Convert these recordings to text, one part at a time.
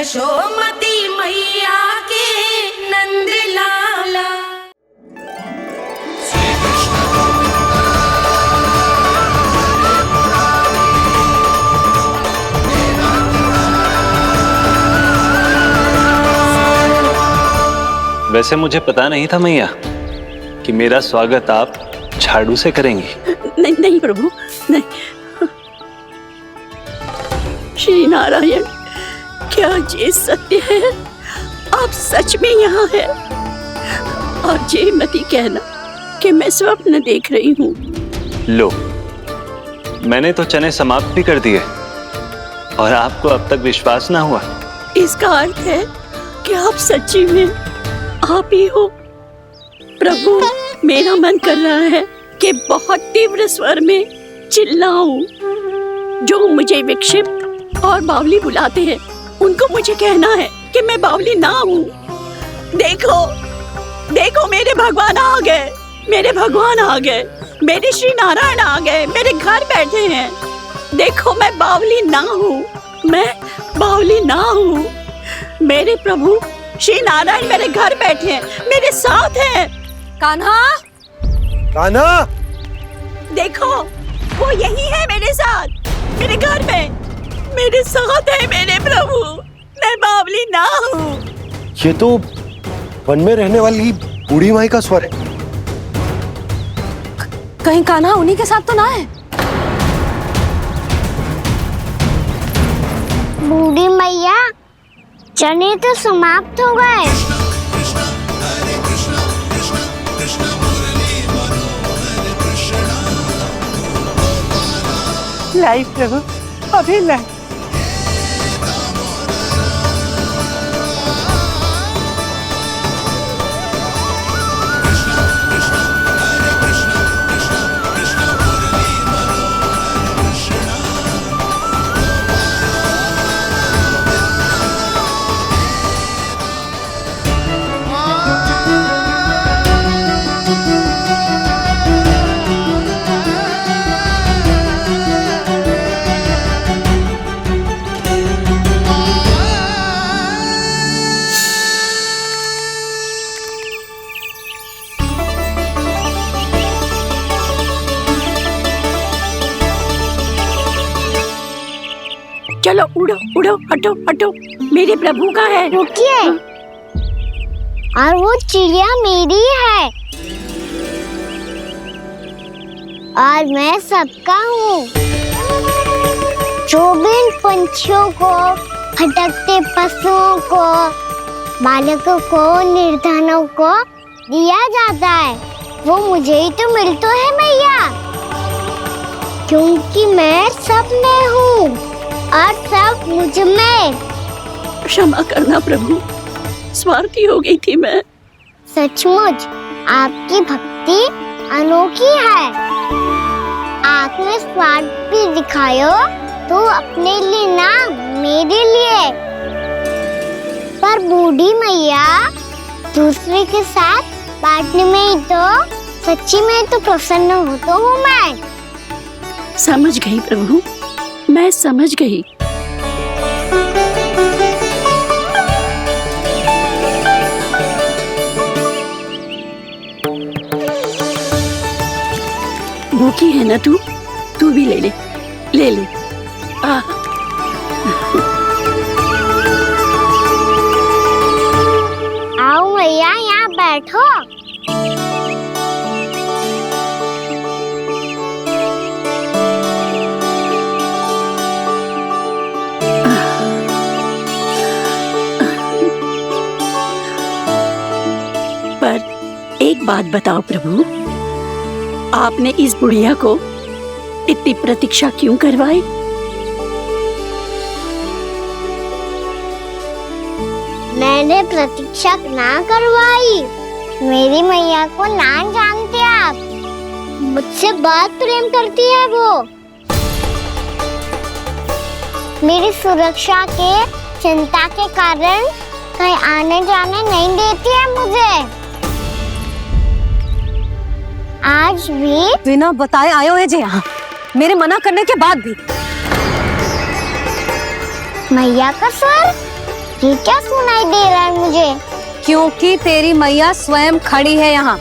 यशोमती मैया के नंद लाला। वैसे मुझे पता नहीं था मैया कि मेरा स्वागत आप झाड़ू से करेंगी। नहीं नहीं प्रभु, नहीं। श्री नारायण, क्या ये सत्य है? आप सच में यहाँ हैं? और ये मत ही कहना कि मैं स्वप्न देख रही हूँ। लो, मैंने तो चने समाप्त भी कर दिए और आपको अब तक विश्वास ना हुआ। इसका अर्थ है कि आप सच्ची में आप ही हो। प्रभु, मेरा मन कर रहा है कि बहुत तीव्र स्वर में चिल्लाऊं। जो मुझे विक्षिप्त और बावली बुलाते हैं उनको मुझे कहना है कि मैं बावली ना हूँ। देखो देखो, मेरे भगवान आ गए, मेरे भगवान आ गए, मेरे श्री नारायण आ गए, मेरे घर बैठे हैं। देखो, मैं बावली ना हूँ, मैं बावली ना हूँ। मेरे प्रभु श्री नारायण मेरे घर बैठे हैं, मेरे साथ हैं। कान्हा, कान्हा, देखो, वो यही है मेरे साथ, मेरे घर में, मेरे साथ है मेरे प्रभु। मैं बावली ना हूँ। ये तो वन में रहने वाली बूढ़ी माई का स्वर है। कहीं कान्हा उन्हीं के साथ तो ना है? बूढ़ी मैया, चने तो समाप्त हो गए। लाई प्रभु, अभी लाई। चलो उड़ो उड़ो, हटो हटो, मेरे प्रभु का है। रुकिए, और वो चिड़िया मेरी है और मैं सबका हूँ। जो भी इन पंछियों को, भटकते पशुओं को, बालकों को, निर्धनों को दिया जाता है, वो मुझे ही तो मिलता है मैया, क्योंकि मैं सब में हूँ और सब मुझ में। क्षमा करना प्रभु, स्वार्थी हो गई थी मैं। सचमुच आपकी भक्ति अनोखी है। आपने स्वार्थ भी दिखायो तो अपने लिए ना, मेरे लिए। पर बूढ़ी मैया, दूसरे के साथ बांटने में ही तो सच्ची में तो प्रसन्न होता हूँ मैं। समझ गई प्रभु, मैं समझ गई। भूखी है ना तू? तू भी ले ले, ले ले। आओ मैया, यहाँ बैठो। एक बात बताओ प्रभु, आपने इस बुढ़िया को इतनी प्रतीक्षा क्यों करवाई? मैंने प्रतीक्षा ना करवाई। मेरी मैया को ना जानते आप, मुझसे बहुत प्रेम करती है वो। मेरी सुरक्षा के चिंता के कारण कहीं आने जाने नहीं देती है मुझे। आज भी बिना बताए आए हो जे यहाँ, मेरे मना करने के बाद भी। मैया का स्वर, ये क्या सुनाई दे रहा है मुझे? क्योंकि तेरी मैया स्वयं खड़ी है यहाँ।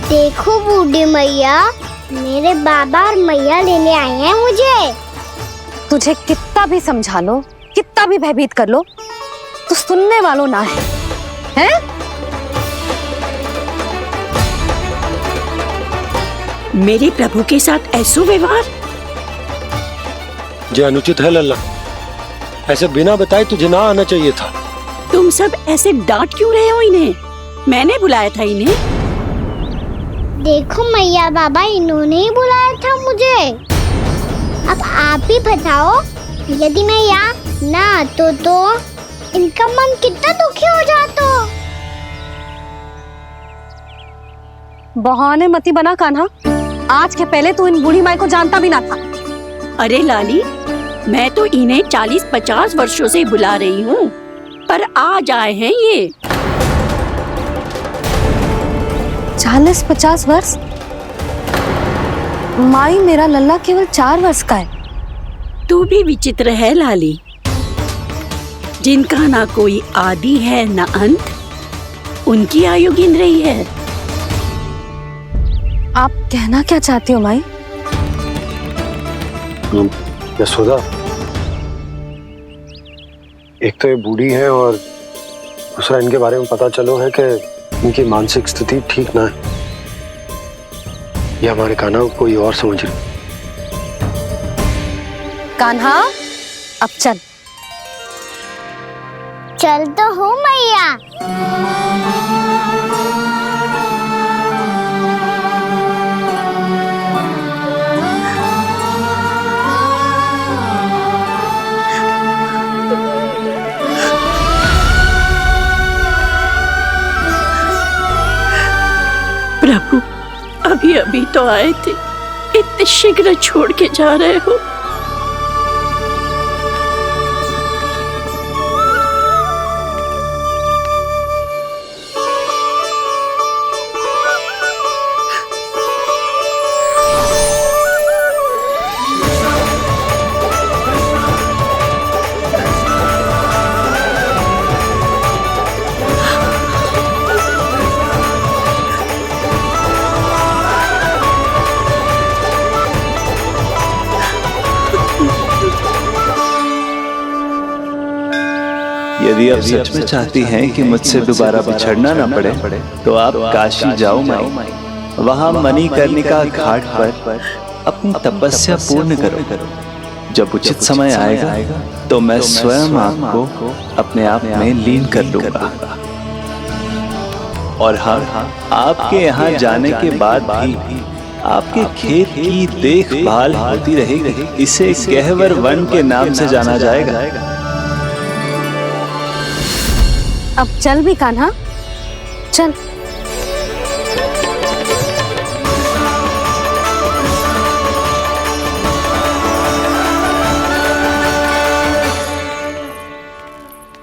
देखो बूढ़ी मैया, मेरे बाबा और मैया लेने आए हैं मुझे। तुझे कितना भी समझा लो, कितना भी भयभीत कर लो, तो सुनने वालों ना है, हैं? मेरे प्रभु के साथ ऐसा व्यवहार जो अनुचित है लल्ला। ऐसे बिना बताए तुझे ना आना चाहिए था। तुम सब ऐसे डांट क्यों रहे हो इन्हें? मैंने बुलाया था इन्हें। देखो मैया बाबा, इन्होंने ही बुलाया था मुझे। अब आप ही बताओ, यदि मैं यहाँ ना आतो तो इनका मन कितना दुखी हो जाता। बहाने मती बना कान्हा। आज के पहले तू इन बूढ़ी माई को जानता भी ना था। अरे लाली, मैं तो इन्हें 40-50 वर्षों से बुला रही हूँ, पर आज आए हैं ये। 40-50 वर्ष? माई, मेरा लल्ला केवल 4 वर्ष का है। तू भी विचित्र है लाली। जिनका ना कोई आदि है ना अंत, उनकी आयु गिन रही है। आप कहना क्या चाहती हो माई? यशोदा, एक तो ये बूढ़ी है और दूसरा इनके बारे में पता चलो है कि इनकी मानसिक स्थिति ठीक ना है। ये हमारे कान्हा को कोई और समझ रही। कान्हा, अब चल। चल तो हूँ मैया। प्रभु, अभी अभी तो आए थे, इतने शीघ्र छोड़ के जा रहे हो। यदि आप सच में चाहती हैं कि मुझसे दोबारा बिछड़ना न पड़े, तो आप काशी जाओ माई। वहां मणिकर्णिका घाट पर अपनी तपस्या पूर्ण करो। जब उचित समय आएगा तो मैं स्वयं आपको अपने आप में लीन कर लूंगा। और हाँ, आपके यहाँ जाने के बाद भी आपके खेत की देखभाल होती रहेगी। इसे गहवर वन के नाम से जाना जाएगा। अब चल भी कान्हा, चल।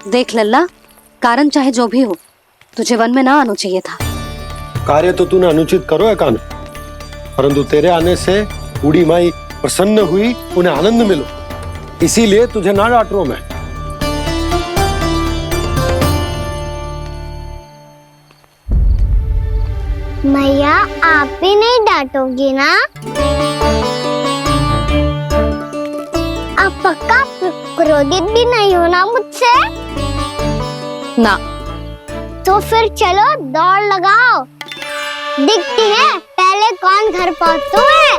देख लल्ला, कारण चाहे जो भी हो, तुझे वन में ना आना चाहिए था। कार्य तो तूने अनुचित करो है कान्हा, परंतु तेरे आने से बूढ़ी माई प्रसन्न हुई, उन्हें आनंद मिलो, इसीलिए तुझे ना डांट रहा हूं मैं। मैया, आप भी नहीं डांटोगी ना? आप पक्का क्रोधित भी नहीं हो ना मुझसे? ना। तो फिर चलो दौड़ लगाओ, दिखती है पहले कौन घर पहुंचता है।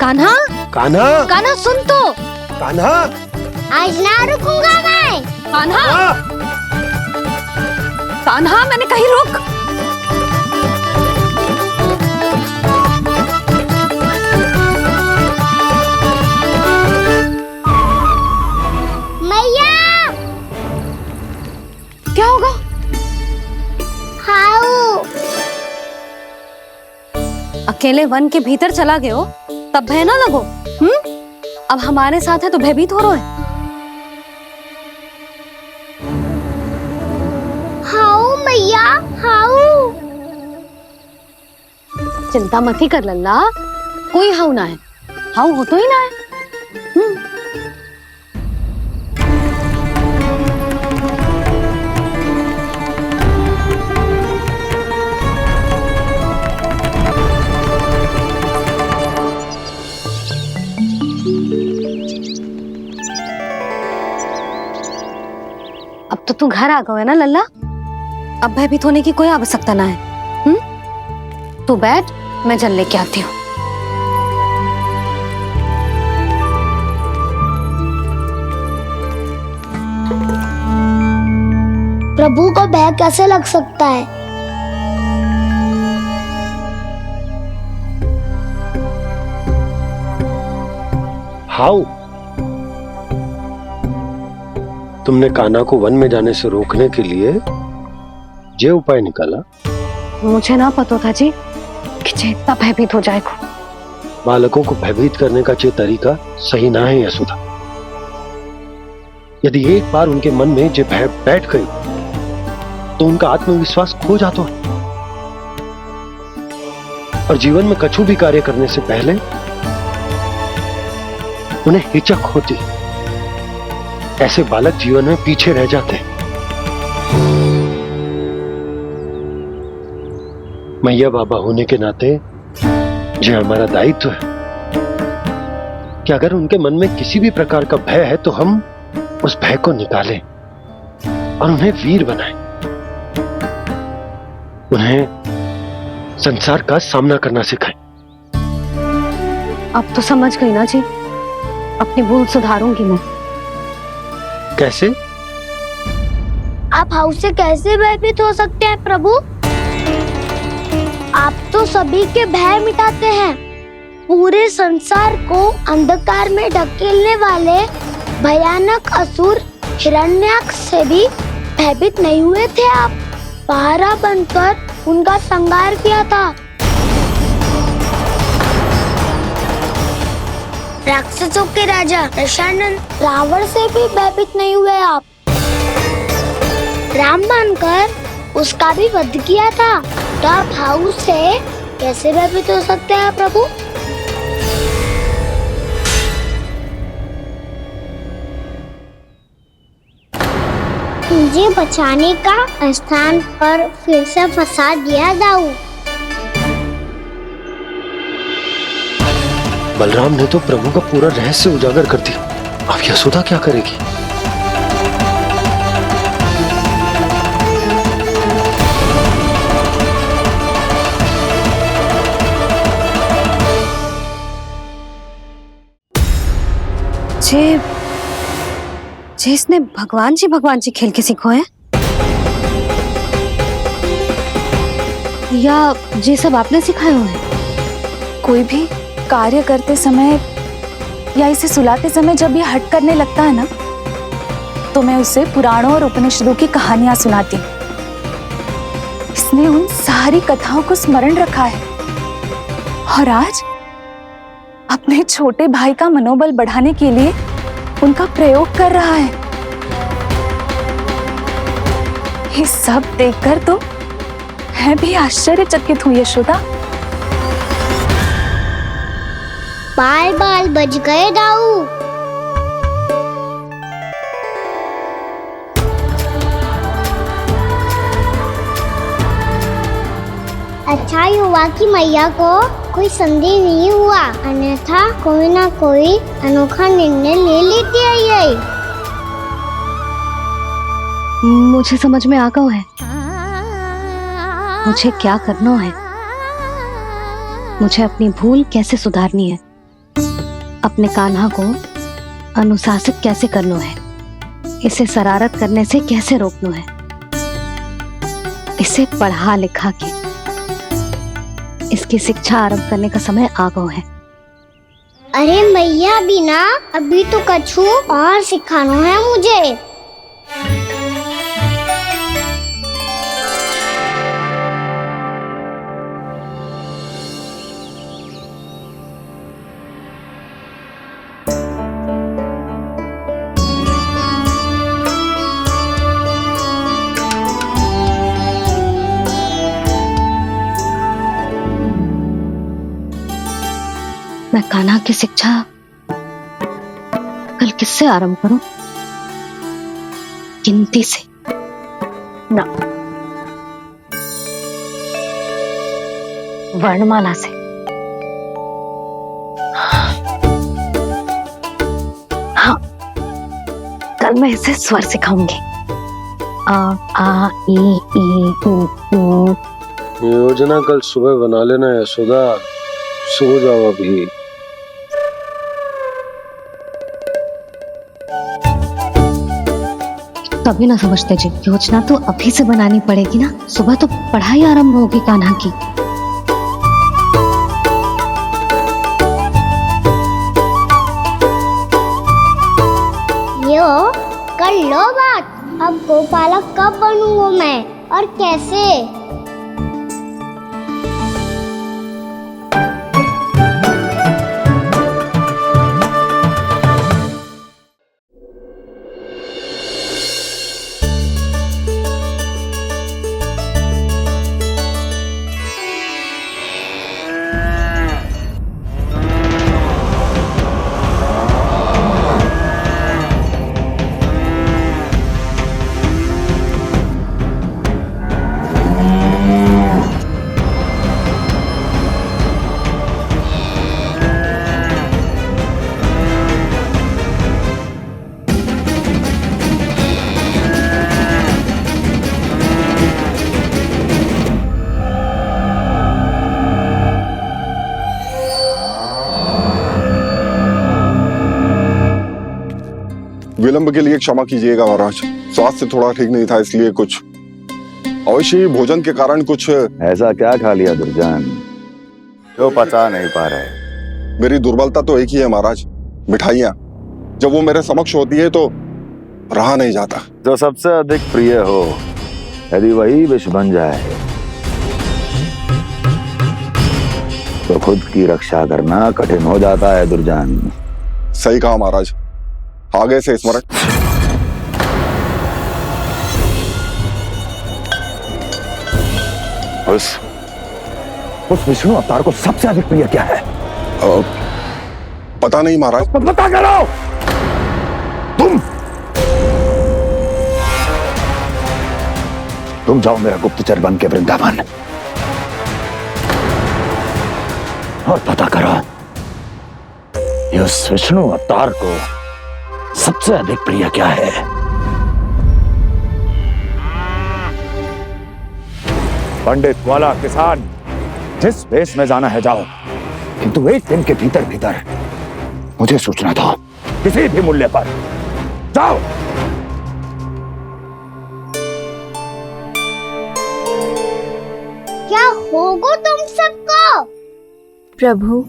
कान्हा, कान्हा, कान्हा सुन तो। कान्हा, आज ना रुकूंगा मैं। कान्हा, कान्हा, मैंने कही रुक। मैया, क्या होगा? हाउ अकेले वन के भीतर चला गए हो, तब भय ना लगो। अब हमारे साथ है तो भयभीत हो रहे हो। हाउ मैया हाउ। चिंता मत ही कर लल्ला, कोई हाउ ना है, हाउ हो तो ही ना है। अब तो तू घर आ गया है ना लल्ला, अब भयभीत होने की कोई आवश्यकता ना है। तू बैठ, मैं जल लेके आती हूँ। प्रभु को भय कैसे लग सकता है? हाउ? तुमने कान्हा को वन में जाने से रोकने के लिए ये उपाय निकाला? मुझे ना पता था जी कि जे इतना भयभीत हो जाएगा। बालकों को भयभीत करने का ये तरीका सही ना है यशोदा। यदि एक बार उनके मन में ये भय बैठ गई तो उनका आत्मविश्वास खो जाता है और जीवन में कछु भी कार्य करने से पहले उन्हें हिचक होती। ऐसे बालक जीवन में पीछे रह जाते हैं। मैया बाबा होने के नाते ये हमारा दायित्व है कि अगर उनके मन में किसी भी प्रकार का भय है तो हम उस भय को निकालें और उन्हें वीर बनाएं, उन्हें संसार का सामना करना सिखाएं। अब तो समझ गई ना जी, अपनी भूल सुधारूंगी मैं। कैसे? आप हाउ से कैसे भयभीत हो सकते हैं प्रभु? आप तो सभी के भय मिटाते हैं। पूरे संसार को अंधकार में ढकेलने वाले भयानक असुर हिरण्याक्ष से भी भयभीत नहीं हुए थे आप। पहरा बनकर उनका संहार किया था। राक्षसों के राजा दशानन रावण से भी भयभीत नहीं हुए आप। राम बनकर उसका भी वध किया था। तो आप हाउ से कैसे भयभीत हो सकते हैं प्रभु? मुझे बचाने का स्थान पर फिर से फंसा दिया दाऊ। बलराम ने तो प्रभु का पूरा रहस्य उजागर कर दिया। अब यशोदा क्या करेगी? जे इसने भगवान जी खेल के सीखो है, या जे सब आपने सिखाए हुए हैं? कोई भी कार्य करते समय या इसे सुलाते समय जब ये हट करने लगता है ना, तो मैं उसे पुराणों और उपनिषदों की कहानियां सुनाती हूँ। इसने उन सारी कथाओं को स्मरण रखा है और आज अपने छोटे भाई का मनोबल बढ़ाने के लिए उनका प्रयोग कर रहा है। ये सब देखकर तो मैं भी आश्चर्यचकित हुई यशोदा। बाल बाल बज गए दाऊ। अच्छा ही हुआ कि मैया को कोई संदेह नहीं हुआ, अन्यथा कोई ना कोई अनोखा निर्णय ले लेती है ये। मुझे समझ में आ गया है मुझे क्या करना है। मुझे अपनी भूल कैसे सुधारनी है, अपने कान्हा को अनुशासित कैसे करना है, इसे शरारत करने से कैसे रोकना है, इसे पढ़ा लिखा के इसकी शिक्षा आरंभ करने का समय आ गया है। अरे मैया बिना अभी तो कछु और सिखाना है मुझे। मैं कान्हा की शिक्षा कल किससे आरंभ करूं? गिनती से ना, वर्णमाला से। हाँ, कल मैं इसे स्वर सिखाऊंगी। आ आ ई ऊ। योजना कल सुबह बना लेना यशोदा, सो जाओ अभी। कभी ना समझते जी, योजना तो अभी से बनानी पड़ेगी ना। सुबह तो पढ़ाई आरंभ होगी कान्हा की। यो कर लो बात। अब गोपालक कब बनूंगा मैं और कैसे? विलंब के लिए क्षमा कीजिएगा महाराज, स्वास्थ्य थोड़ा ठीक नहीं था, इसलिए कुछ अवश्य ही भोजन के कारण कुछ। ऐसा क्या खा लिया दुर्जन जो पचा नहीं पा रहे? मेरी दुर्बलता तो एक ही है महाराज, मिठाइयाँ। जब वो मेरे समक्ष होती है तो रहा नहीं जाता। जो सबसे अधिक प्रिय हो, यदि वही विष बन जाए तो खुद की रक्षा करना कठिन हो जाता है दुर्जन। सही कहा महाराज, आगे से स्मरण। उस विष्णु अवतार को सबसे अधिक प्रिय क्या है? पता नहीं महाराज। पता करो। तुम जाओ मेरा गुप्तचर बन के वृंदावन और पता करो उस विष्णु अवतार को सबसे अधिक प्रिय क्या है। पंडित वाला किसान, जिस वेश में जाना है जाओ, किंतु एक दिन के भीतर भीतर मुझे सूचना दो, किसी भी मूल्य पर। जाओ। क्या होगा तुम सबको? प्रभु,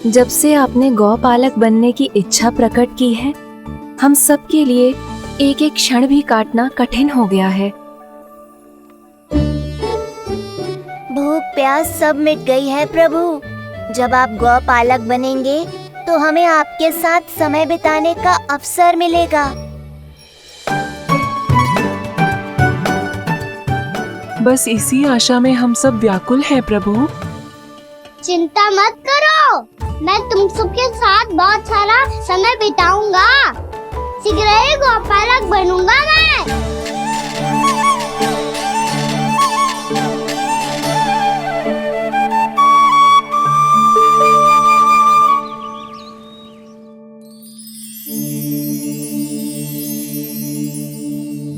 जब से आपने गौपालक बनने की इच्छा प्रकट की है, हम सब के लिए एक एक क्षण भी काटना कठिन हो गया है। भूख प्यास सब मिट गई है प्रभु। जब आप गौपालक बनेंगे तो हमें आपके साथ समय बिताने का अवसर मिलेगा। बस इसी आशा में हम सब व्याकुल हैं प्रभु। चिंता मत करो, मैं तुम सबके साथ बहुत सारा समय बिताऊंगा। शीघ्र ही गोपालक बनूंगा मैं।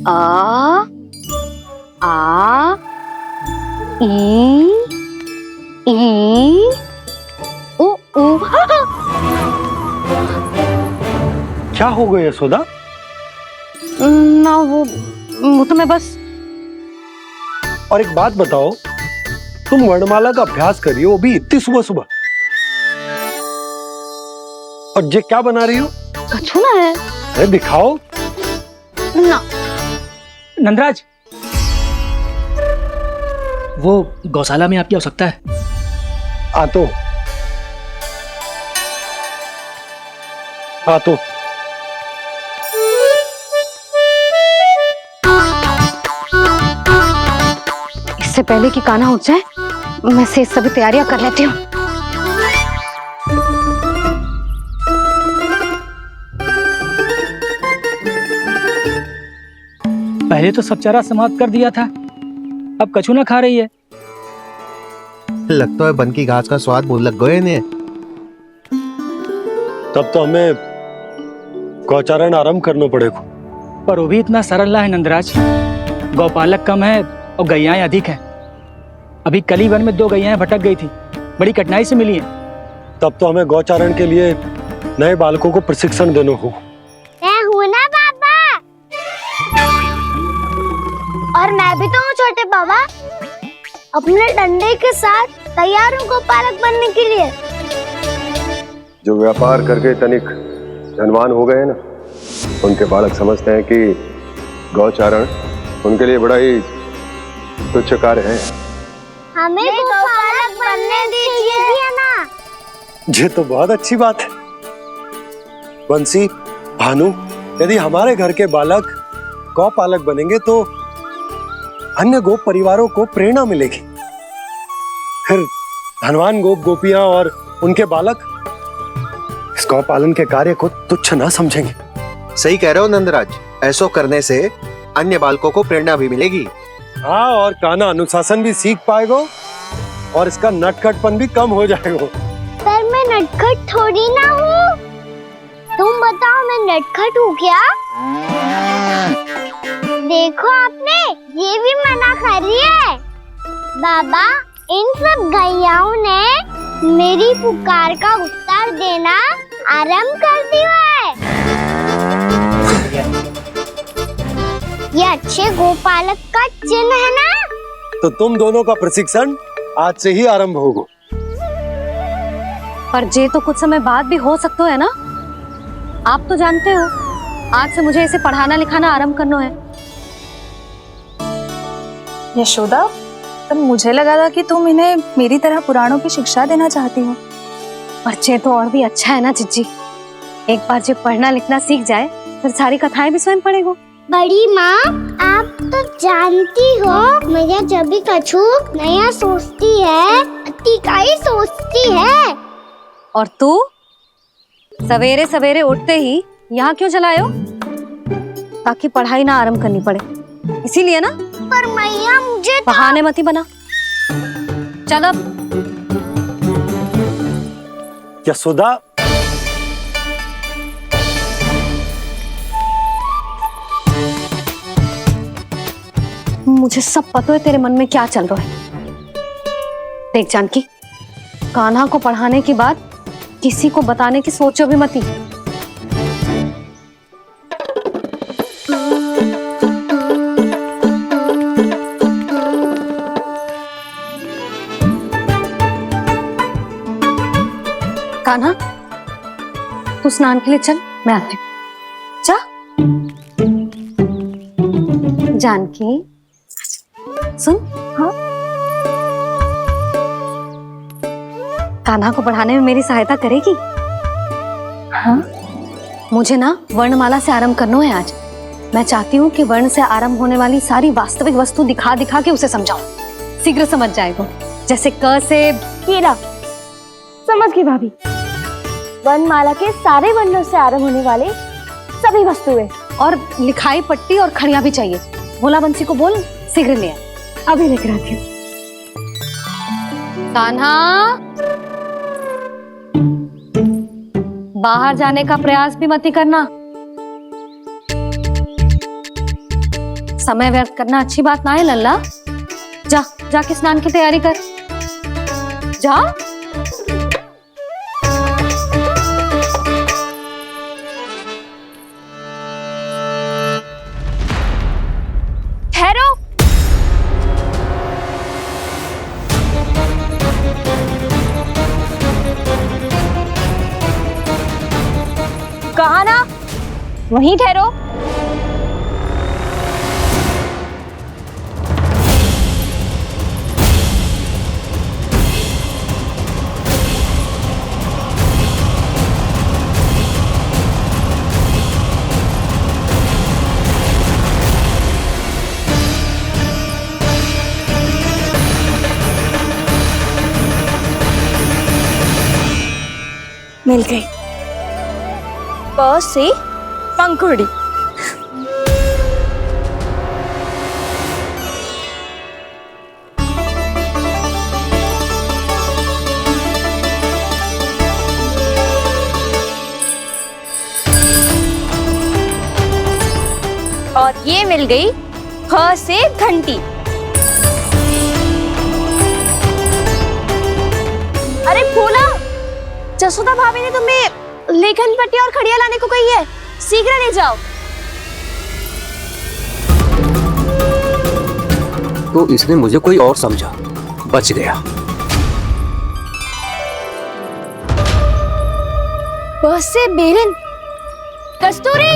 आ आ ई ऊ ऊ। क्या हो गया यशोदा? ना वो तो मैं बस। और एक बात बताओ, तुम वर्णमाला का अभ्यास कर रही हो, अभी इतनी सुबह सुबह, और ये क्या बना रही हो? कछुआ है। अरे दिखाओ ना। नंदराज, वो गौशाला में आपकी आवश्यकता है। आ तो इससे पहले कि कान्हा उठ जाए, मैं से सभी तैयारियां कर लेती हूँ। पहले तो सब चारा समाप्त कर दिया था, अब कछु ना खा रही है। लगता है बन की घास का स्वाद भूल लग गए इन्हें। तब तो हमें गौचारण आरंभ करना पड़ेगा। पर वो भी इतना सरल ना है नंदराज। गौपालक कम है और गैयाएं अधिक हैं। अभी कल ही वन में 2 गैयाएं भटक गई थी, बड़ी कठिनाई से मिली हैं। तब तो हमें गौचारण के लिए नए बालकों को प्रशिक्षण देना हो। मैं हूँ ना बाबा, और मैं भी तो हूँ छोटे बाबा। अपने डंडे के साथ तैयार हूँ गोपालक बनने के लिए। जो व्यापार करके तनिक धनवान हो गए हैं ना, उनके बालक समझते हैं कि गौचारण उनके लिए बड़ा ही तुच्छ कार्य है। हमें गोपालक बनने दीजिए ना। ये तो बहुत अच्छी बात है। बंसी, भानु, यदि हमारे घर के बालक गौपालक बनेंगे तो अन्य गोप परिवारों को प्रेरणा मिलेगी। फिर धनवान गोप गोपियां और उनके बालक इस गौपालन के कार्य को तुच्छ ना समझेंगे। सही कह रहे हो नंदराज, ऐसा करने से अन्य बालकों को प्रेरणा भी मिलेगी। हाँ, और कान्हा अनुशासन भी सीख पाएगा और इसका नटखटपन भी कम हो जाएगा। पर मैं नटखट थोड़ी ना हूँ। तुम बताओ, मैं नटखट हूँ क्या? देखो आपने ये भी मना कर रही है। बाबा, इन सब गैयाओं ने मेरी पुकार का उत्तर देना आरंभ कर दिया है। ये अच्छे गोपालक का चिन्ह है ना? तो तुम दोनों का प्रशिक्षण आज से ही आरंभ होगा। पर जे तो कुछ समय बाद भी हो सकता है ना। आप तो जानते हो, आज से मुझे इसे पढ़ाना लिखाना आरंभ करना है। यशोदा, पर मुझे लगा था कि तुम इन्हें मेरी तरह पुराणों की शिक्षा देना चाहती हो। पर जे तो और भी अच्छा है ना जिज्जी। एक बार जो पढ़ना लिखना सीख जाए फिर सारी कथाएं भी स्वयं पढ़ेगा। बड़ी माँ, आप तो जानती हो मैया जब भी कछु नया सोचती है, अतिकाई सोचती है। और तू सवेरे सवेरे उठते ही यहाँ क्यों चलाए हो? ताकि पढ़ाई ना आरंभ करनी पड़े, इसीलिए ना। पर मैया मुझे बहाने मत ही बना। चल अब। यशोदा, मुझे सब पता है तेरे मन में क्या चल रहा है। देख जानकी, कान्हा को पढ़ाने की बात किसी को बताने की सोचो भी मत ही। कान्हा, तू स्नान के लिए चल, मैं आती हूँ। जा। जानकी सुन। हाँ, कान्हा को पढ़ाने में मेरी सहायता करेगी? हाँ, मुझे ना वर्णमाला से आरंभ करना है आज। मैं चाहती हूँ कि वर्ण से आरंभ होने वाली सारी वास्तविक वस्तु दिखा दिखा के उसे समझाऊं। शीघ्र समझ जाएगा। जैसे क से कीड़ा। समझ गई भाभी। वर्णमाला के सारे वर्णों से आरंभ होने वाले सभी वस्तुएं। और लिखाई पट्टी और खड़िया भी चाहिए। भोला बंसी को बोल शीघ्र ले आए। अभी लेकर आती हूँ। कान्हा, बाहर जाने का प्रयास भी मत ही करना। समय व्यर्थ करना अच्छी बात ना है लल्ला। जा, जाके स्नान की तैयारी कर। जा। ठहरो। कहा ना, वहीं ठहरो। मिल गई। प से पंखुड़ी। बदल गई ह से घंटी। अरे फूला, जसोदा भाभी ने तुम्हें लेखन पट्टी और खड़िया लाने को कही है, शीघ्र ले जाओ। तो इसने मुझे कोई और समझा, बच गया। बस से बेलन। कस्तूरी,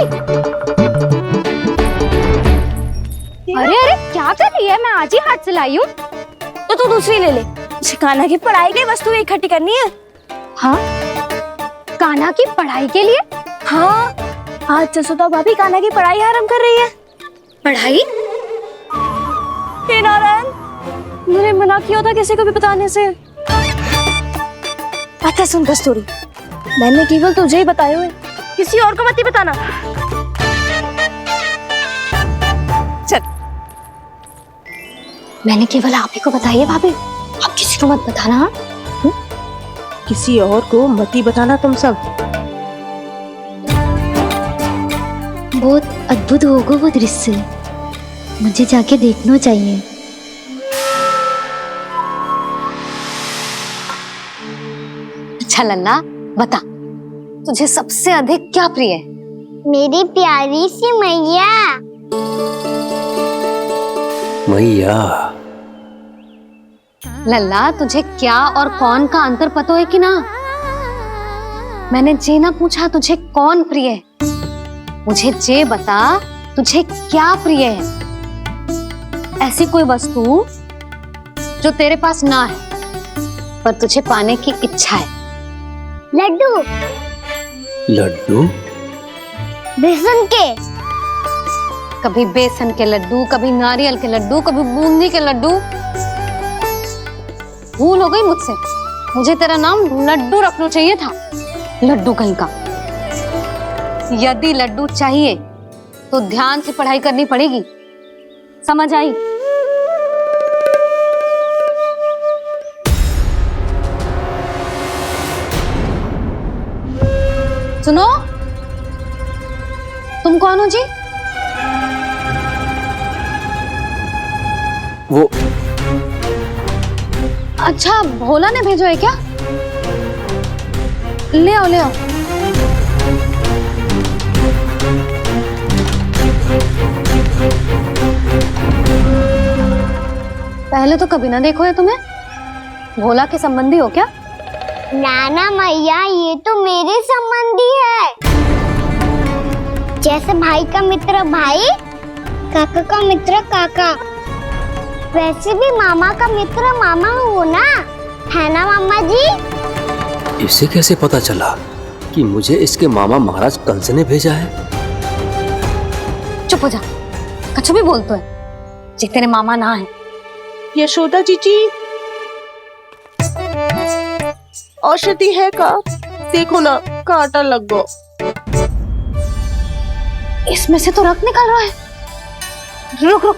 अरे अरे क्या कर रही है? मैं आज ही हाथ से लाई हूँ। तो तू दूसरी ले ले। कान्हा की पढ़ाई की वस्तु इकट्ठी करनी है। हाँ, कान्हा की पढ़ाई के लिए? हाँ, आज जसोदा भाभी कान्हा की पढ़ाई आरंभ कर रही है। पढ़ाई? हे नारायण, मैंने मना किया था किसी को भी बताने से। अच्छा सुन कस्तूरी, मैंने केवल तुझे ही बताए हुए, किसी और को मत ही बताना। चल। मैंने केवल आप ही को बताई है भाभी, आप किसी को मत बताना। हाँ? किसी और को मत ही बताना तुम सब। बहुत अद्भुत होगा वो दृश्य, मुझे जाके देखना चाहिए। अच्छा लल्ला, बता तुझे सबसे अधिक क्या प्रिय है? मेरी प्यारी सी मैया। मैया। लल्ला, तुझे क्या और कौन का अंतर पता है कि ना? मैंने जे ना पूछा तुझे कौन प्रिय है, मुझे जे बता तुझे क्या प्रिय है। ऐसी कोई वस्तु जो तेरे पास ना है पर तुझे पाने की इच्छा है। लड्डू। लड्डू? बेसन के। कभी बेसन के लड्डू, कभी नारियल के लड्डू, कभी बूंदी के लड्डू। भूल हो गई मुझसे, मुझे तेरा नाम लड्डू रखना चाहिए था। लड्डू कहीं का। यदि लड्डू चाहिए तो ध्यान से पढ़ाई करनी पड़ेगी, समझ आई? सुनो, तुम कौन हो जी? वो अच्छा, भोला ने भेजो है क्या? ले आओ ले आओ। पहले तो कभी ना देखो है तुम्हें। भोला के संबंधी हो क्या? नाना मैया, ये तो मेरे संबंधी है। जैसे भाई का मित्र भाई, काका का मित्र काका, वैसे भी मामा का मित्र मामा हो ना, है ना मामा जी? इसे कैसे पता चला कि मुझे इसके मामा महाराज कंस ने भेजा है? चुप हो जा, कछु भी बोलते है जे तेरे मामा ना है। यशोदा जीजी, औषधि है का? देखो ना, कांटा लग गो। इसमें से तो रक्त निकल रहा है। रुक रुक।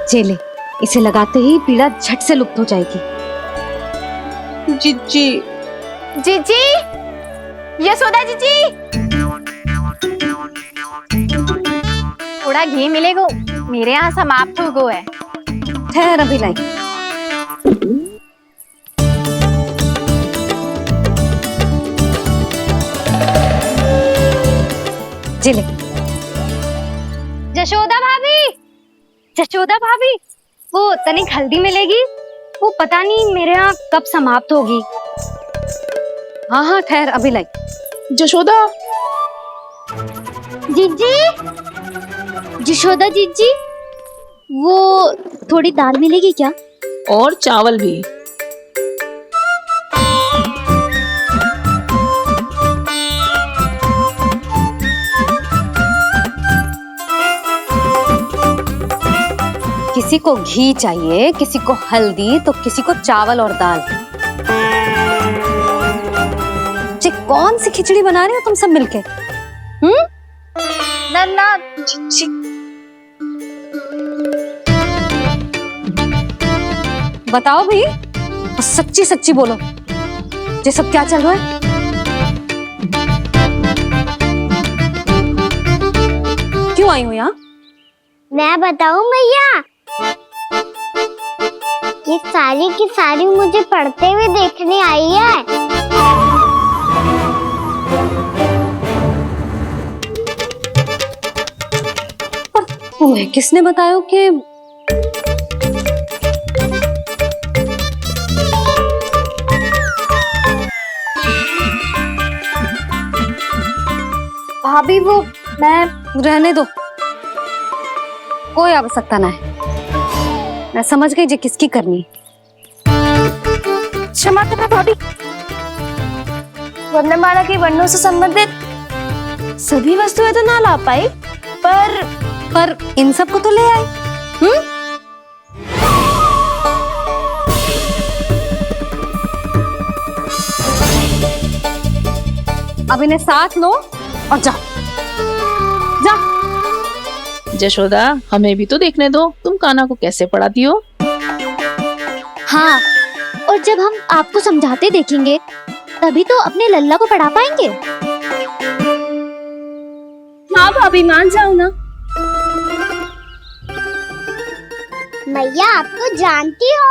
चले, इसे लगाते ही पीड़ा झट से लुप्त हो जाएगी। जीजी, जीजी, यशोदा जीजी, थोड़ा घी मिलेगा? मेरे यहाँ समाप्त हो गया है। ठहर अभी लाई। जिले। जशोदा भाभी, जशोदा भाभी, वो तनिक हल्दी मिलेगी? वो पता नहीं मेरे यहाँ कब समाप्त होगी। हाँ हाँ ठहर अभी लाई। जशोदा, जीजी, जशोदा जीजी, वो थोड़ी दाल मिलेगी क्या? और चावल भी। किसी को घी चाहिए, किसी को हल्दी, तो किसी को चावल और दाल। ये कौन सी खिचड़ी बना रहे हो तुम सब मिलके? नन्ना, बताओ भी, और सच्ची सच्ची बोलो, ये सब क्या चल रहा है? क्यों आई हो यहाँ? मैं बताऊं भैया, ये सारी की सारी मुझे पढ़ते हुए देखने आई है। पर तुम्हें किसने बताया कि भाभी वो मैं रहने दो, कोई आवश्यकता ना है। मैं समझ गई जी किसकी करनी है। क्षमा करना भाभी, वर्णमाला के वर्णों से संबंधित सभी वस्तुएं तो ना ला पाई, पर इन सब को तो ले आई। अब इन्हें साथ लो और जाओ। जा। जशोदा, हमें भी तो देखने दो तुम कान्हा को कैसे पढ़ाती हो। हाँ, और जब हम आपको समझाते देखेंगे तभी तो अपने लल्ला को पढ़ा पाएंगे। हाँ भाभी, मान जाओ ना। मैया, आप तो जानती हो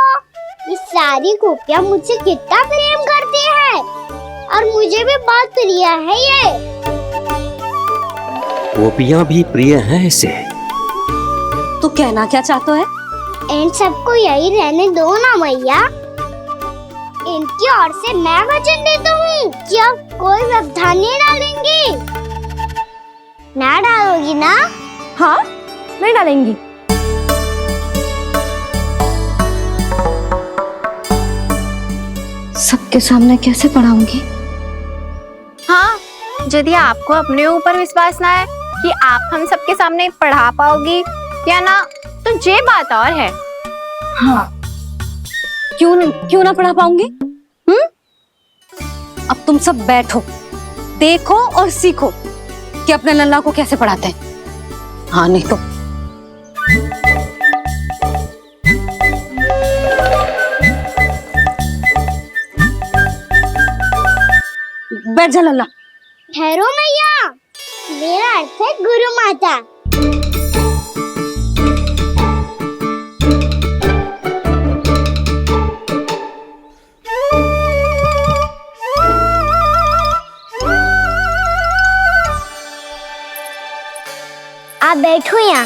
ये सारी गोपियां मुझसे कितना प्रेम करती है, और मुझे भी बहुत प्रिय है ये। गोपियां भी प्रिय हैं इसे। तू कहना क्या चाहता है? इन सबको यही रहने दो ना मैया। इनकी ओर से मैं वचन देता हूँ कि अब कोई व्यवधान नहीं डालेंगी। ना डालोगी ना? हाँ, नहीं डालेंगी। सबके सामने कैसे पढ़ाऊंगी? हाँ, यदि आपको अपने ऊपर विश्वास ना है कि आप हम सबके सामने पढ़ा पाओगी या ना, तो ये बात और है। हाँ, क्यों ना पढ़ा पाऊंगी? अब तुम सब बैठो, देखो और सीखो कि अपने लल्ला को कैसे पढ़ाते हैं। हाँ, नहीं तो बैठ जा लल्ला। ठहरो मैया, मेरा अर्थ है गुरु माता। आप बैठो यहाँ।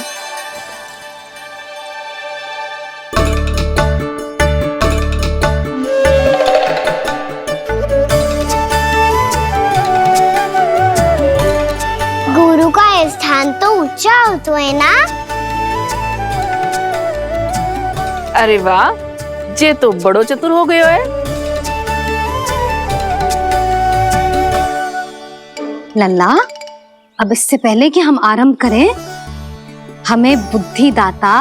गुरु का स्थान तो ऊंचा होता है ना? अरे वाह, जे तो बड़ो चतुर हो गयो है। लल्ला, अब इससे पहले कि हम आरंभ करें, हमें बुद्धि दाता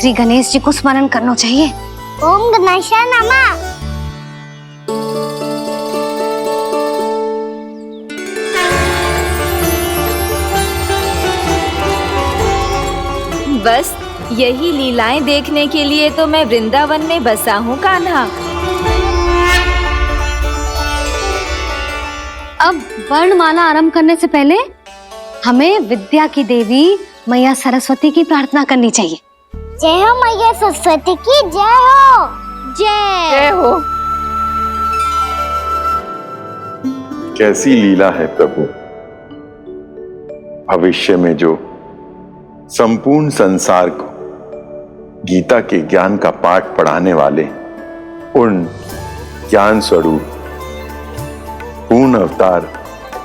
श्री गणेश जी को स्मरण करना चाहिए। ओम गणेशाय नमः। बस यही लीलाएं देखने के लिए तो मैं वृंदावन में बसा हूँ कान्हा। अब वर्णमाला आरंभ करने से पहले हमें विद्या की देवी मैया सरस्वती की प्रार्थना करनी चाहिए। जय हो मैया सरस्वती की, जय हो। जय हो। कैसी लीला है प्रभु। भविष्य में जो संपूर्ण संसार को गीता के ज्ञान का पाठ पढ़ाने वाले उन ज्ञान स्वरूप पूर्ण अवतार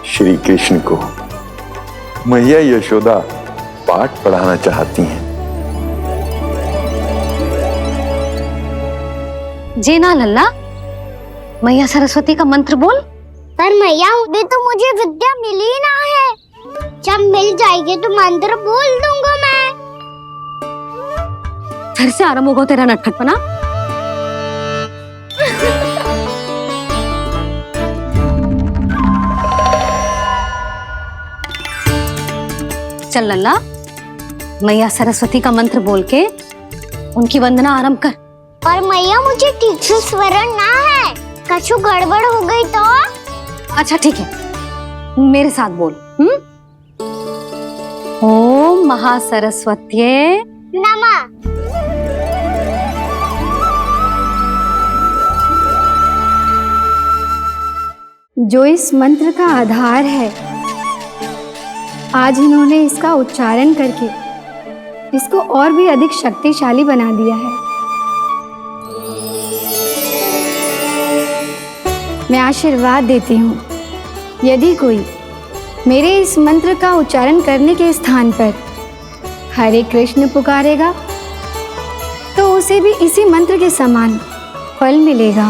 श्री कृष्ण को मैया यशोदा पाठ पढ़ाना चाहती हैं। जे ना लल्ला, मैया सरस्वती का मंत्र बोल। पर मैया, अभी तो मुझे विद्या मिली ना है। जब मिल जाएगी तो मंत्र बोल दूंगा मैं। फिर से आरंभ होगा तेरा नटखटपना। चल लल्ला, मैया सरस्वती का मंत्र बोल के उनकी वंदना आरंभ कर। पर मैया मुझे ठीक से स्मरण ना है, कछु गड़बड़ हो गई तो? अच्छा ठीक है, मेरे साथ बोल। ओम महासरस्वत्ये नमः। जो इस मंत्र का आधार है, आज इन्होंने इसका उच्चारण करके इसको और भी अधिक शक्तिशाली बना दिया है। मैं आशीर्वाद देती हूँ, यदि कोई मेरे इस मंत्र का उच्चारण करने के स्थान पर हरे कृष्ण पुकारेगा तो उसे भी इसी मंत्र के समान फल मिलेगा।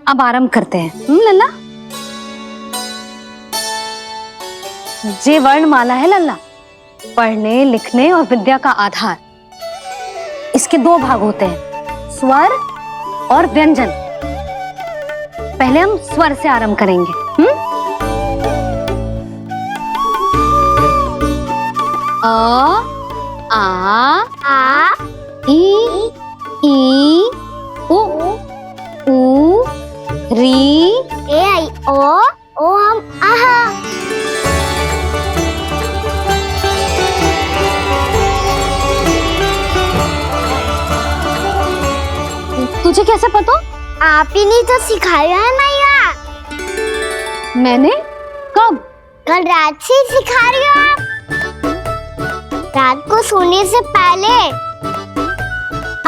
अब आरंभ करते हैं। लल्ला, जे वर्णमाला है लल्ला, पढ़ने लिखने और विद्या का आधार। इसके दो भाग होते हैं, स्वर और व्यंजन। पहले हम स्वर से आरंभ करेंगे। अ, आ, ई, उ, री, ए आई ओ हम आहा। तुझे कैसे पता? आप ही ने तो सिखाया है मैया। मैंने? कब? कल रात से सिखा रही हो आप। रात को सोने से पहले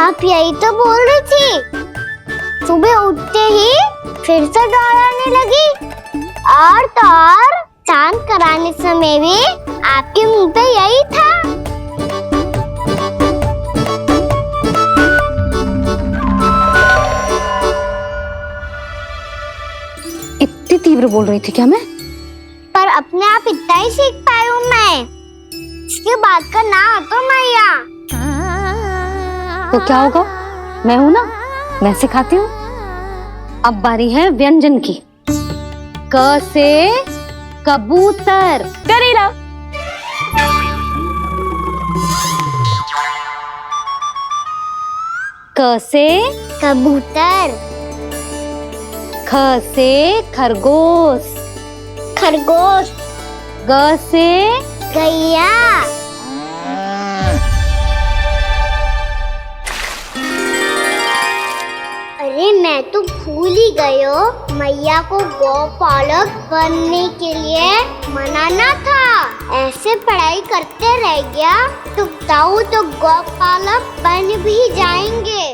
आप यही तो बोल रही थी। सुबह उठते ही फिर से दोहराने लगी, और तो और स्नान कराने समय भी आपके मुंह पे यही था। इतनी तीव्र बोल रही थी क्या मैं? पर अपने आप इतना ही सीख पाई हूँ मैं। इसके बाद का ना तो मैया। तो क्या होगा? मैं हूं ना, मैं सिखाती हूँ। अब बारी है व्यंजन की। क से कबूतर। करेला। क से कबूतर। ख से खरगोश। खरगोश। ग से गैया। अरे मैं तो भूल ही गई हो, मैया को गौपालक बनने के लिए मनाना था। ऐसे पढ़ाई करते रह गया तो ताऊ तो गौपालक बन भी जाएंगे।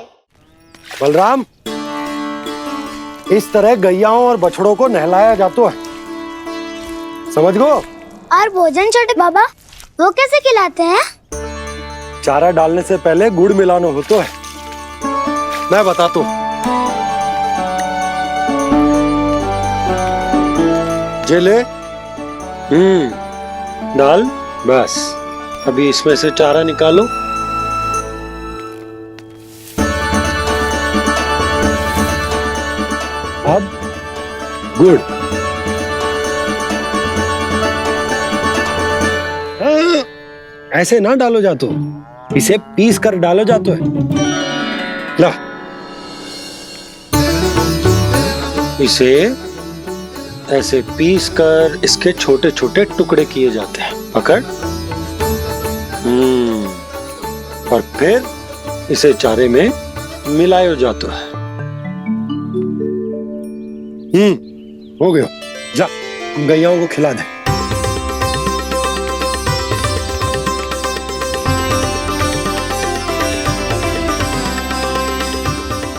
बलराम, इस तरह गैयाओं और बछड़ों को नहलाया जाता है, समझ गो? और भोजन छोटे बाबा, वो कैसे खिलाते हैं? चारा डालने से पहले गुड़ मिलाना होता है। मैं बताता हूँ। जे ले, डाल, बस। अभी इसमें से चारा निकालो। अब गुड़। ऐसे ना डालो जातो, इसे पीस कर डालो जातो है। ला, इसे ऐसे पीस कर इसके छोटे छोटे टुकड़े किए जाते हैं। पकड़। और फिर इसे चारे में मिलाया जाता है। हो गया। जा, गैयाओं को खिला दे।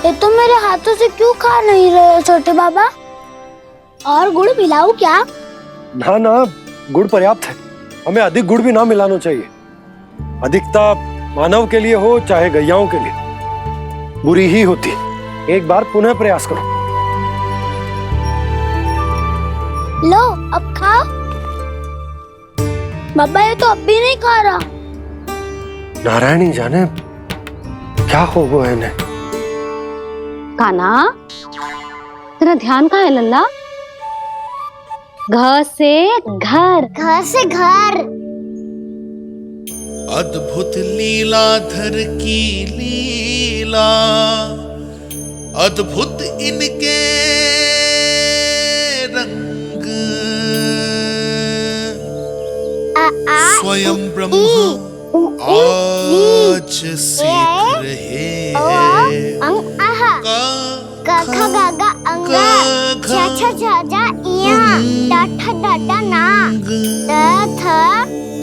ये तो मेरे हाथों से क्यों खा नहीं रहे हो छोटे बाबा? और गुड़ मिलाऊं क्या? ना ना, गुड़ पर्याप्त है। हमें अधिक गुड़ भी ना मिलाना चाहिए। अधिकता मानव के लिए हो चाहे गैयाओं के लिए बुरी ही होती। एक बार पुनः प्रयास करो। लो, अब खाओ। बाबा ये तो अब भी नहीं खा रहा। नारायणी जाने क्या हो गया है इन्हें। कान्हा, तेरा ध्यान कहाँ है लल्ला? घ से घर। घर से घर। अद्भुत लीलाधर की लीला, अद्भुत इनके रंग, स्वयं ब्रह्मा आज सीख रहे हैं। गा गा गा अंगा, छा छा छा जा इया, डा ठा डा डा ना,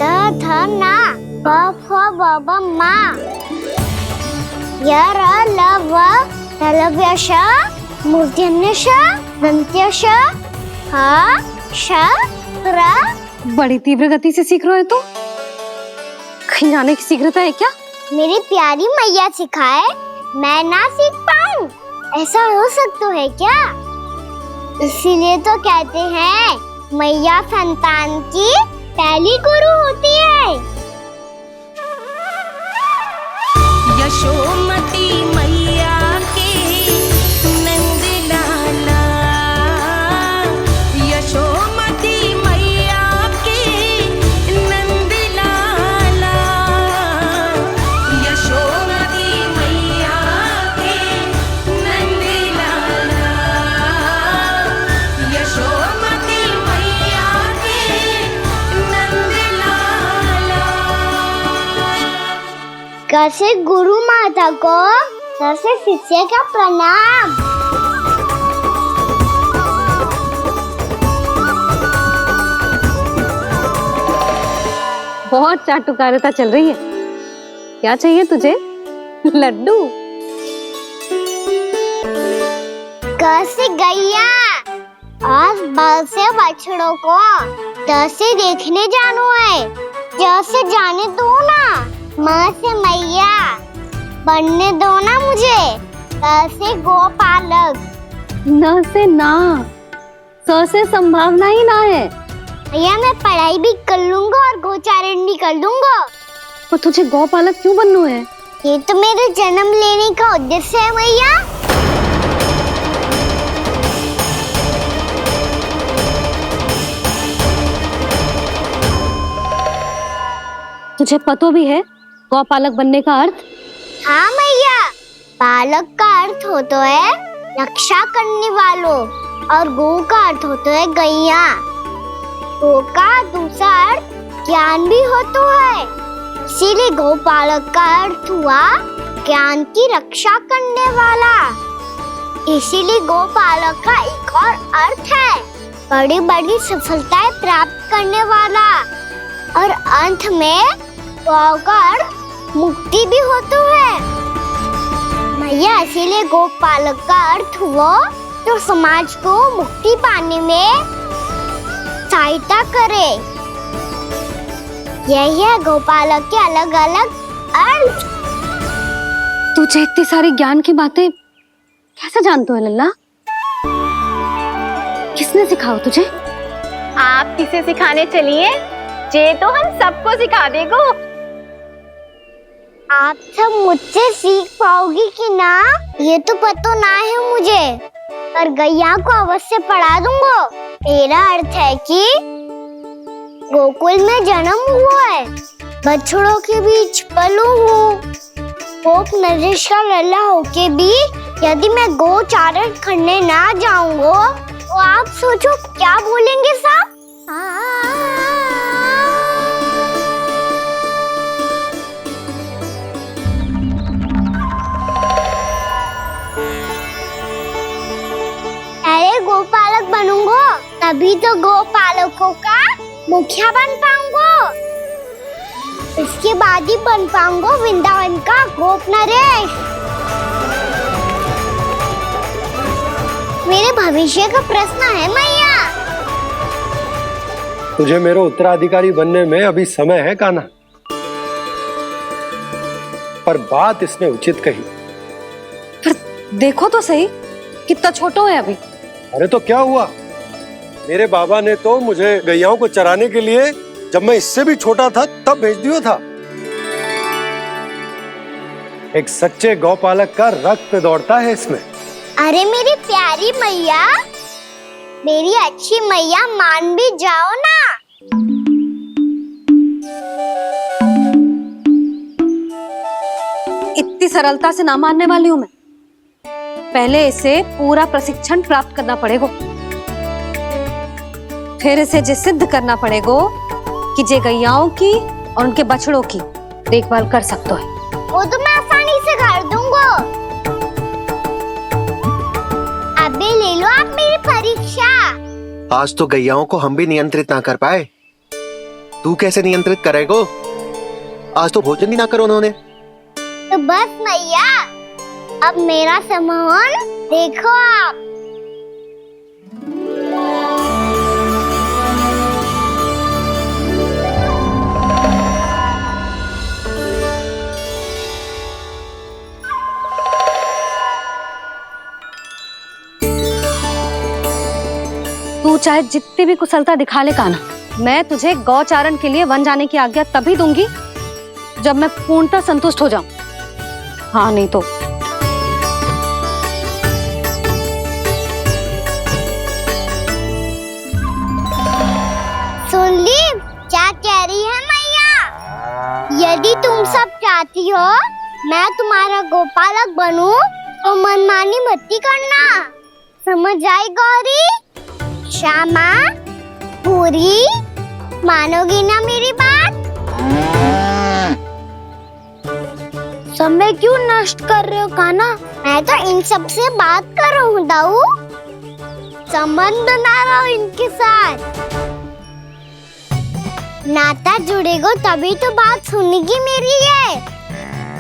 दा थ ना, ब फ ब ब मा, य र ल व लव्य श, मूर्धन्य श, दंत्य श, ह श र। बड़ी तीव्र गति से सीख रहे हो तो कहीं जाने की शीघ्रता है क्या? मेरी प्यारी मैया सिखाए, मैं ना सीख पाऊं, ऐसा हो सकता है क्या? इसीलिए तो कहते हैं मैया संतान की पहली गुरु होती है। यशोमती मैया के नंद लाला, यशोमती मैया के नंद लाला, यशोमती मैया के नंद लाला, यशोमती मैया के नंद लाला। कैसे गुरु माता को, कैसे शिष्य का प्रणाम। बहुत चाटुकारिता चल रही है। क्या चाहिए तुझे? लड्डू? कैसे गैया आज बाल से बछड़ों को कैसे देखने जानो है, जैसे जाने दो ना, माँ से मैया बनने दो ना मुझे, कैसे गोपालक। न से ना, स से संभावना ही ना है। भैया मैं पढ़ाई भी कर लूंगा और गोचारण भी कर लूंगा। तो तुझे गौपालक क्यों बनना है? ये तो मेरे जन्म लेने का उद्देश्य है भैया। तुझे पता भी है गौपालक बनने का अर्थ? हाँ मैया, पालक का अर्थ होता है रक्षा करने वालों, और गौ का अर्थ होता है गैया। गौ का दूसरा अर्थ ज्ञान भी होता है, इसीलिए गौपालक का अर्थ हुआ ज्ञान की रक्षा करने वाला। इसीलिए गौपालक का एक और अर्थ है बड़ी बड़ी सफलताएं प्राप्त करने वाला, और अंत में गौ का अर्थ मुक्ति भी होता है। भैया इसीलिए गोपालक का अर्थ हुआ जो समाज को मुक्ति पाने में सहायता करे। यही है गोपालक के अलग अलग अर्थ। तुझे इतनी सारी ज्ञान की बातें कैसे जानते हो लल्ला? किसने सिखाओ तुझे? आप किसे सिखाने चलिए, जे तो हम सबको सिखा देगो। आप सब मुझसे सीख पाओगी कि ना ये तो पता ना है मुझे, पर गैया को अवश्य पढ़ा दूंगा। मेरा अर्थ है कि गोकुल में जन्म हुआ है, बछड़ों के बीच पलू हूँ, गोप नरेश का लल्ला होके भी यदि मैं गोचारण करने ना जाऊंगा तो आप सोचो क्या बोलेंगे साहब? अरे गोपालक बनूंगा तभी तो गोपालकों का मुखिया बन पाऊंगा, इसके बाद ही बन पाऊंगा वृंदावन का गोप नरेश। मेरे भविष्य का प्रश्न है मैया। तुझे मेरा उत्तराधिकारी बनने में अभी समय है कान्हा, पर बात इसने उचित कही। पर देखो तो सही कितना छोटा है अभी। अरे तो क्या हुआ, मेरे बाबा ने तो मुझे गैयाओं को चराने के लिए जब मैं इससे भी छोटा था तब भेज दिया था। एक सच्चे गौपालक का रक्त दौड़ता है इसमें। अरे मेरी प्यारी मैया, मेरी अच्छी मैया, मान भी जाओ ना। इतनी सरलता से ना मानने वाली हूं मैं। पहले इसे पूरा प्रशिक्षण प्राप्त करना पड़ेगा, फिर इसे जे सिद्ध करना पड़ेगा कि जे गैयाओं की और उनके बछड़ों की देखभाल कर सकते है। वो तो मैं आसानी से कर दूंगा। अबे ले लो आप मेरी परीक्षा। आज तो गैयाओं को हम भी नियंत्रित ना कर पाए, तू कैसे नियंत्रित करेगो? आज तो भोजन ही ना करो उन्होंने। तो बस मैया, अब मेरा सम्मान देखो आप। तू चाहे जितनी भी कुशलता दिखा ले कान्हा, मैं तुझे गौचारण के लिए वन जाने की आज्ञा तभी दूंगी जब मैं पूर्णतः संतुष्ट हो जाऊं। हाँ नहीं तो सुन ली क्या कह रही है मैया? यदि तुम सब चाहती हो मैं तुम्हारा गोपालक बनूं तो मनमानी मत करना, समझ आई गौरी? श्यामा, पूरी, मानोगी ना मेरी बात? समय क्यों नष्ट कर रहे हो कान्हा? मैं तो इन सब से बात कर रहा हूँ दाऊ, संबंध बना रहा हूँ इनके साथ। नाता जुड़ेगा तभी तो बात सुनेगी मेरी ये,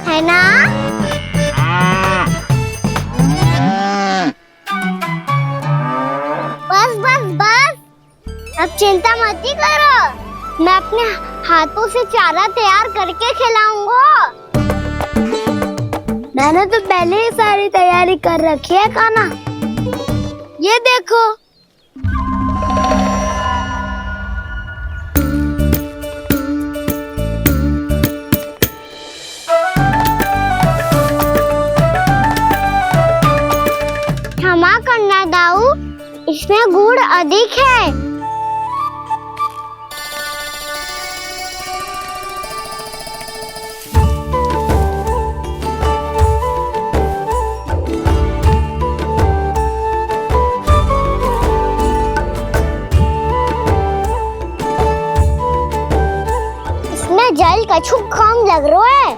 है ना? बस बस बस, अब चिंता मत ही करो, मैं अपने हाथों से चारा तैयार करके खिलाऊंगा। मैंने तो पहले ही सारी तैयारी कर रखी है कान्हा, ये देखो। क्षमा करना दाऊ, इसमें गुड़ अधिक है। इसमें जल कछु कम लग रहा है।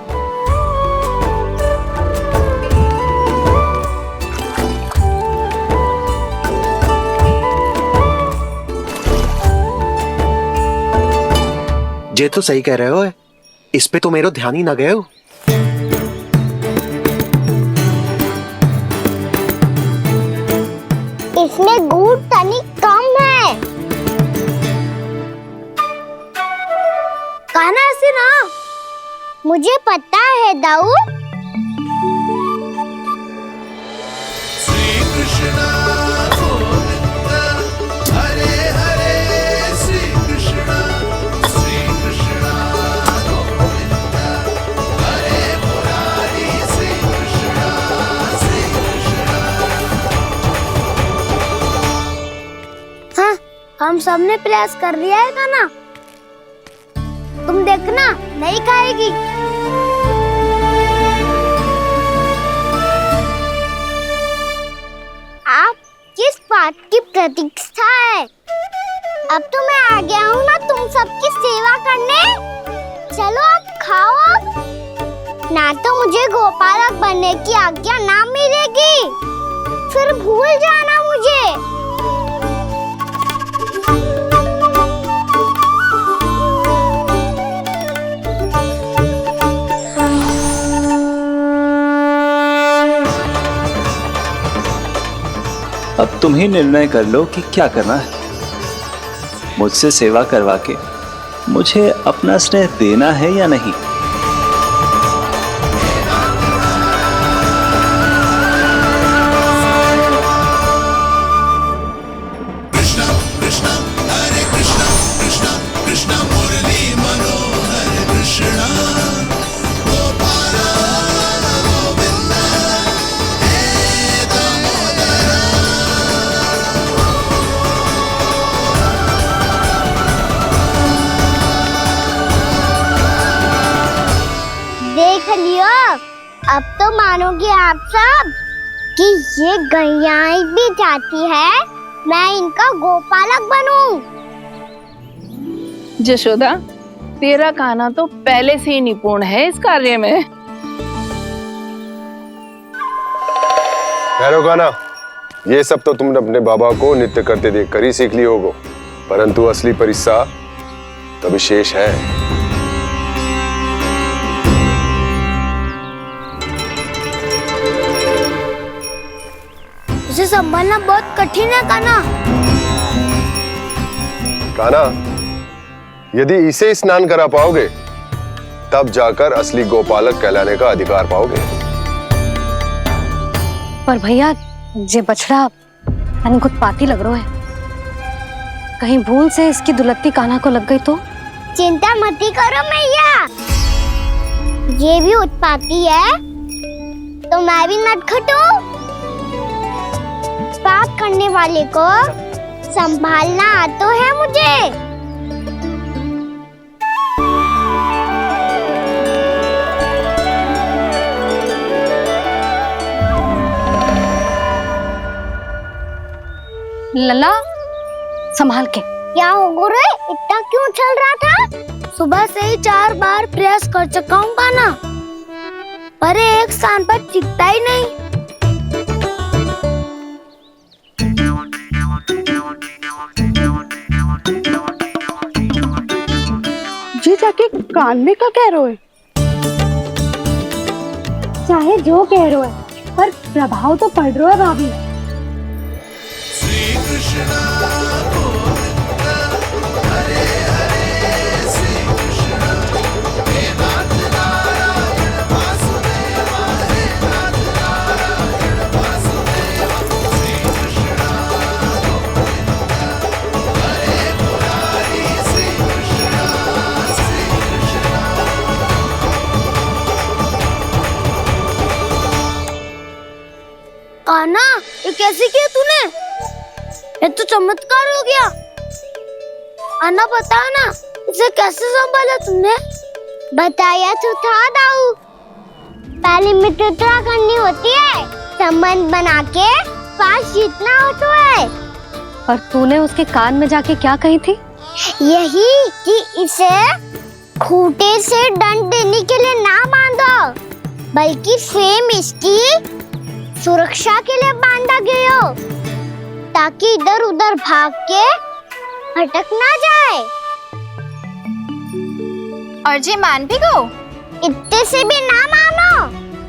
ये तो सही कह रहे हो, इस पे तो मेरो ध्यान ही ना गए हो। इसमें गुड़ तनिक कम है। कान्हा ऐसे ना, मुझे पता है दाऊ। श्री कृष्ण गोविंद हरे हरे, श्री कृष्ण गोविंद हरे मुरारी, श्री कृष्ण। हाँ, हम सबने प्रयास कर लिया है कान्हा, तुम देखना नहीं खाएगी। आप किस बात की प्रतीक्षा है? अब तो मैं आ गया हूँ ना तुम सबकी सेवा करने। चलो अब खाओ अब। ना तो मुझे गोपालक बनने की आज्ञा ना मिलेगी, फिर भूल जाना मुझे। अब तुम ही निर्णय कर लो कि क्या करना है। मुझसे सेवा करवा के मुझे अपना स्नेह देना है या नहीं। कृष्ण कृष्ण हरे कृष्ण, कृष्ण कृष्ण मुरली मनोहर कृष्ण, गोपाल गोविंद हे दामोदर। देख लियो, अब तो मानोगे आप सब कि ये गैयाएं भी चाहती है मैं इनका गोपालक बनूं। जशोदा, तेरा कान्हा तो पहले से ही निपुण है इस कार्य में। ठहरो कान्हा, ये सब तो तुमने अपने बाबा को नृत्य करते देख कर ही सीख ली होगो, परंतु असली परिस्सा तो विशेष है। उसे संभालना बहुत कठिन है कान्हा। कान्हा, यदि इसे स्नान करा पाओगे तब जाकर असली गोपालक कहलाने का अधिकार पाओगे। पर भैया जे बछड़ा उत्पाती लग रहा है, कहीं भूल से इसकी दुलत्ती कान्हा को लग गई तो? चिंता मत करो मैया, ये भी उत्पाती है तो मैं भी नटखट हूँ। पाप करने वाले को संभालना आता है मुझे। लला, संभाल के। क्या हो गुरु, इतना क्यों चल रहा था? सुबह से ही 4 बार प्रयास कर चुका हूँ कान्हा, पर एक स्थान पर टिकता ही नहीं। जी जाके कान में क्या कह रहे हो? चाहे जो कह रहे हो, पर प्रभाव तो पड़ रहा है भाभी। कान्हा, ये कैसे किया तूने? ये तो चमत्कार हो गया। अन्ना बता ना, इसे कैसे संभाला तुमने? बताया तो था दाऊ, पहले मित्रता करनी होती है, संबंध बना के पास जीतना होता है। और तूने उसके कान में जाके क्या कही थी? यही कि इसे खूंटे से दंड देने के लिए ना बांधो, बल्कि स्वयं इसकी सुरक्षा के लिए बांधा गया हो, ताकि इधर उधर भाग के भटक ना जाए। और जी मान भी गो? इतने से भी ना मानो।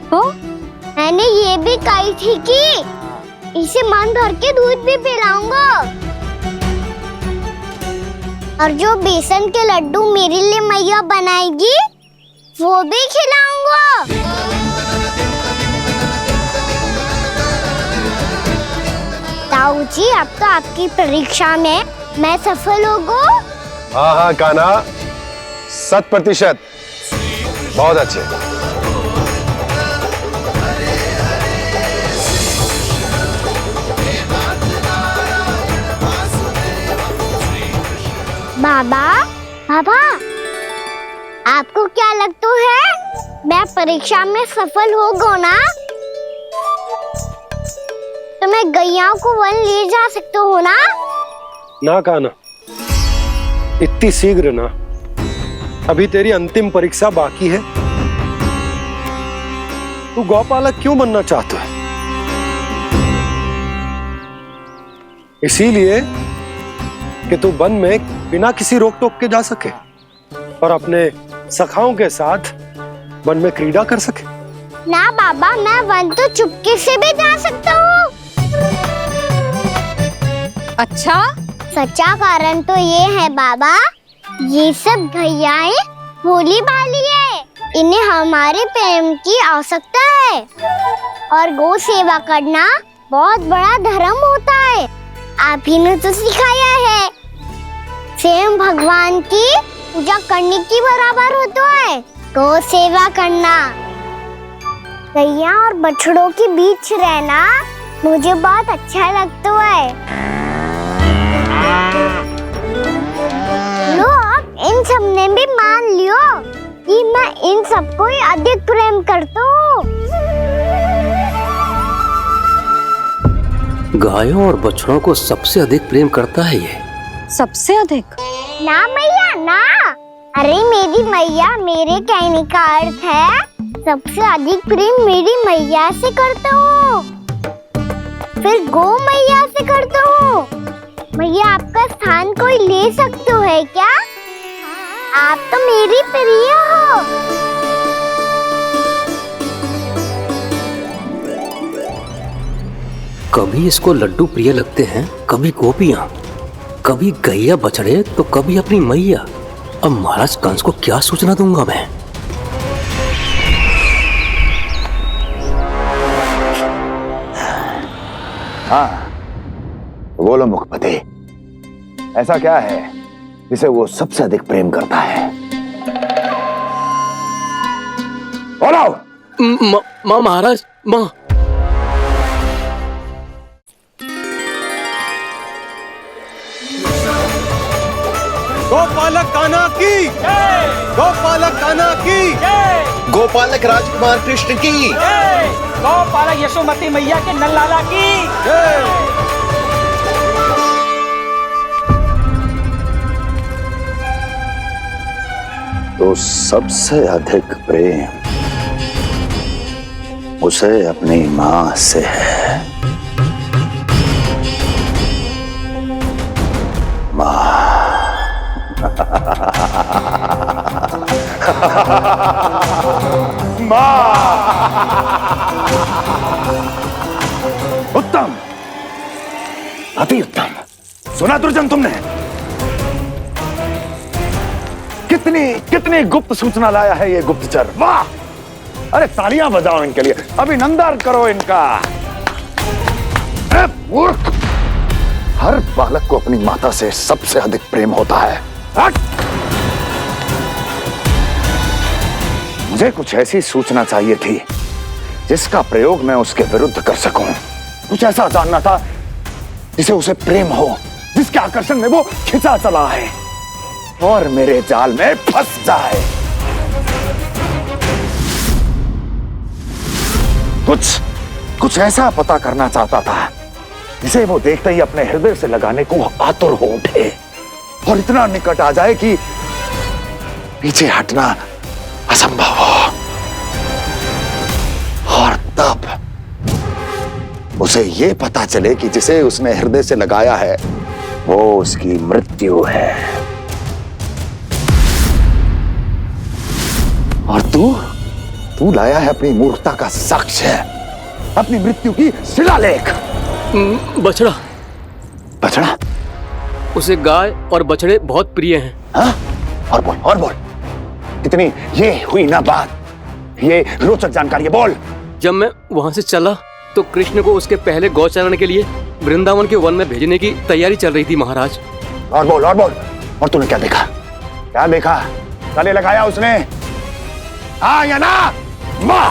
तो मैंने ये भी कही थी कि इसे मन भर के दूध भी पिलाऊंगा, और जो बेसन के लड्डू मेरे लिए मैया बनाएगी वो भी खिलाऊंगा। ताऊ जी, अब तो आपकी परीक्षा में मैं सफल होगा। हाँ हाँ कान्हा, 100%। बहुत अच्छे। बाबा, बाबा, आपको क्या लगता है मैं परीक्षा में सफल होगा ना? तो मैं गैयाओं को वन ले जा सकता हूँ ना? ना कान्हा, इतनी शीघ्र ना, अभी तेरी अंतिम परीक्षा बाकी है। तू गौपालक क्यों बनना चाहता है? इसीलिए कि तू वन में बिना किसी रोक टोक के जा सके और अपने सखाओं के साथ वन में क्रीड़ा कर सके। ना बाबा, मैं वन तो चुपके से भी जा सकता हूँ। अच्छा? सच्चा कारण तो ये है बाबा, ये सब गैयाएं भोली भाली है, इन्हें हमारे प्रेम की आवश्यकता है, और गौ सेवा करना बहुत बड़ा धर्म होता है। आप ही ने तो सिखाया है, स्वयं भगवान की पूजा करने की बराबर होता है गौ सेवा करना। गैया और बछड़ों के बीच रहना मुझे बहुत अच्छा लगता है। लो, अब इन सब ने भी मान लियो कि मैं इन सबको ही अधिक प्रेम करता हूँ। गायों और बछड़ों को सबसे अधिक प्रेम करता है ये। सबसे अधिक? ना मैया ना, अरे मेरी मैया, मेरे कहने का अर्थ है सबसे अधिक प्रेम मेरी मैया से करता हूँ, फिर गो मैया से करता हूँ। मैया आपका स्थान कोई ले सकते है क्या? आप तो मेरी प्रिय हो। कभी इसको लड्डू प्रिय लगते हैं, कभी गोपियां, कभी गैया बछड़े, तो कभी अपनी मैया। अब महाराज कंस को क्या सूचना दूंगा मैं? हाँ, बोलो मुखपति, ऐसा क्या है जिसे वो सबसे अधिक प्रेम करता है? बोलो। माँ महाराज, माँ। गोपालक कान्हा की, गोपालक कान्हा की, गोपालक राजकुमार कृष्ण की, गौपालक यशोमती मैया के नल्लाला की। तो सबसे अधिक प्रेम उसे अपनी माँ से है। माँ। उत्तम, अति उत्तम। सुना दुर्जन तुमने? कितनी कितनी गुप्त सूचना लाया है ये गुप्तचर। वाह! अरे तालियां बजाओ इनके लिए, अभिनंदन करो इनका। मूर्ख! हर बालक को अपनी माता से सबसे अधिक प्रेम होता है। मुझे कुछ ऐसी सूचना चाहिए थी जिसका प्रयोग मैं उसके विरुद्ध कर सकूं। कुछ ऐसा जानना था जिसे उसे प्रेम हो, जिसके आकर्षण में वो खिंचा चला है और मेरे जाल में फंस जाए। कुछ ऐसा पता करना चाहता था जिसे वो देखते ही अपने हृदय से लगाने को आतुर हो उठे और इतना निकट आ जाए कि पीछे हटना असंभव हो। और तब उसे ये पता चले कि जिसे उसने हृदय से लगाया है वो उसकी मृत्यु है। और तू लाया है अपनी मूर्खता का साक्ष्य, अपनी मृत्यु की शिलालेख। बछड़ा। बछड़ा? उसे गाय और बछड़े बहुत प्रिय हैं। हाँ? और बोल। कितनी ये हुई ना बात, ये रोचक जानकारी है, बोल। जब मैं वहां से चला तो कृष्ण को उसके पहले गौचारण के लिए वृंदावन के वन में भेजने की तैयारी चल रही थी महाराज। और बोल। और तूने क्या देखा? गले लगाया उसने? हाँ या ना? वाह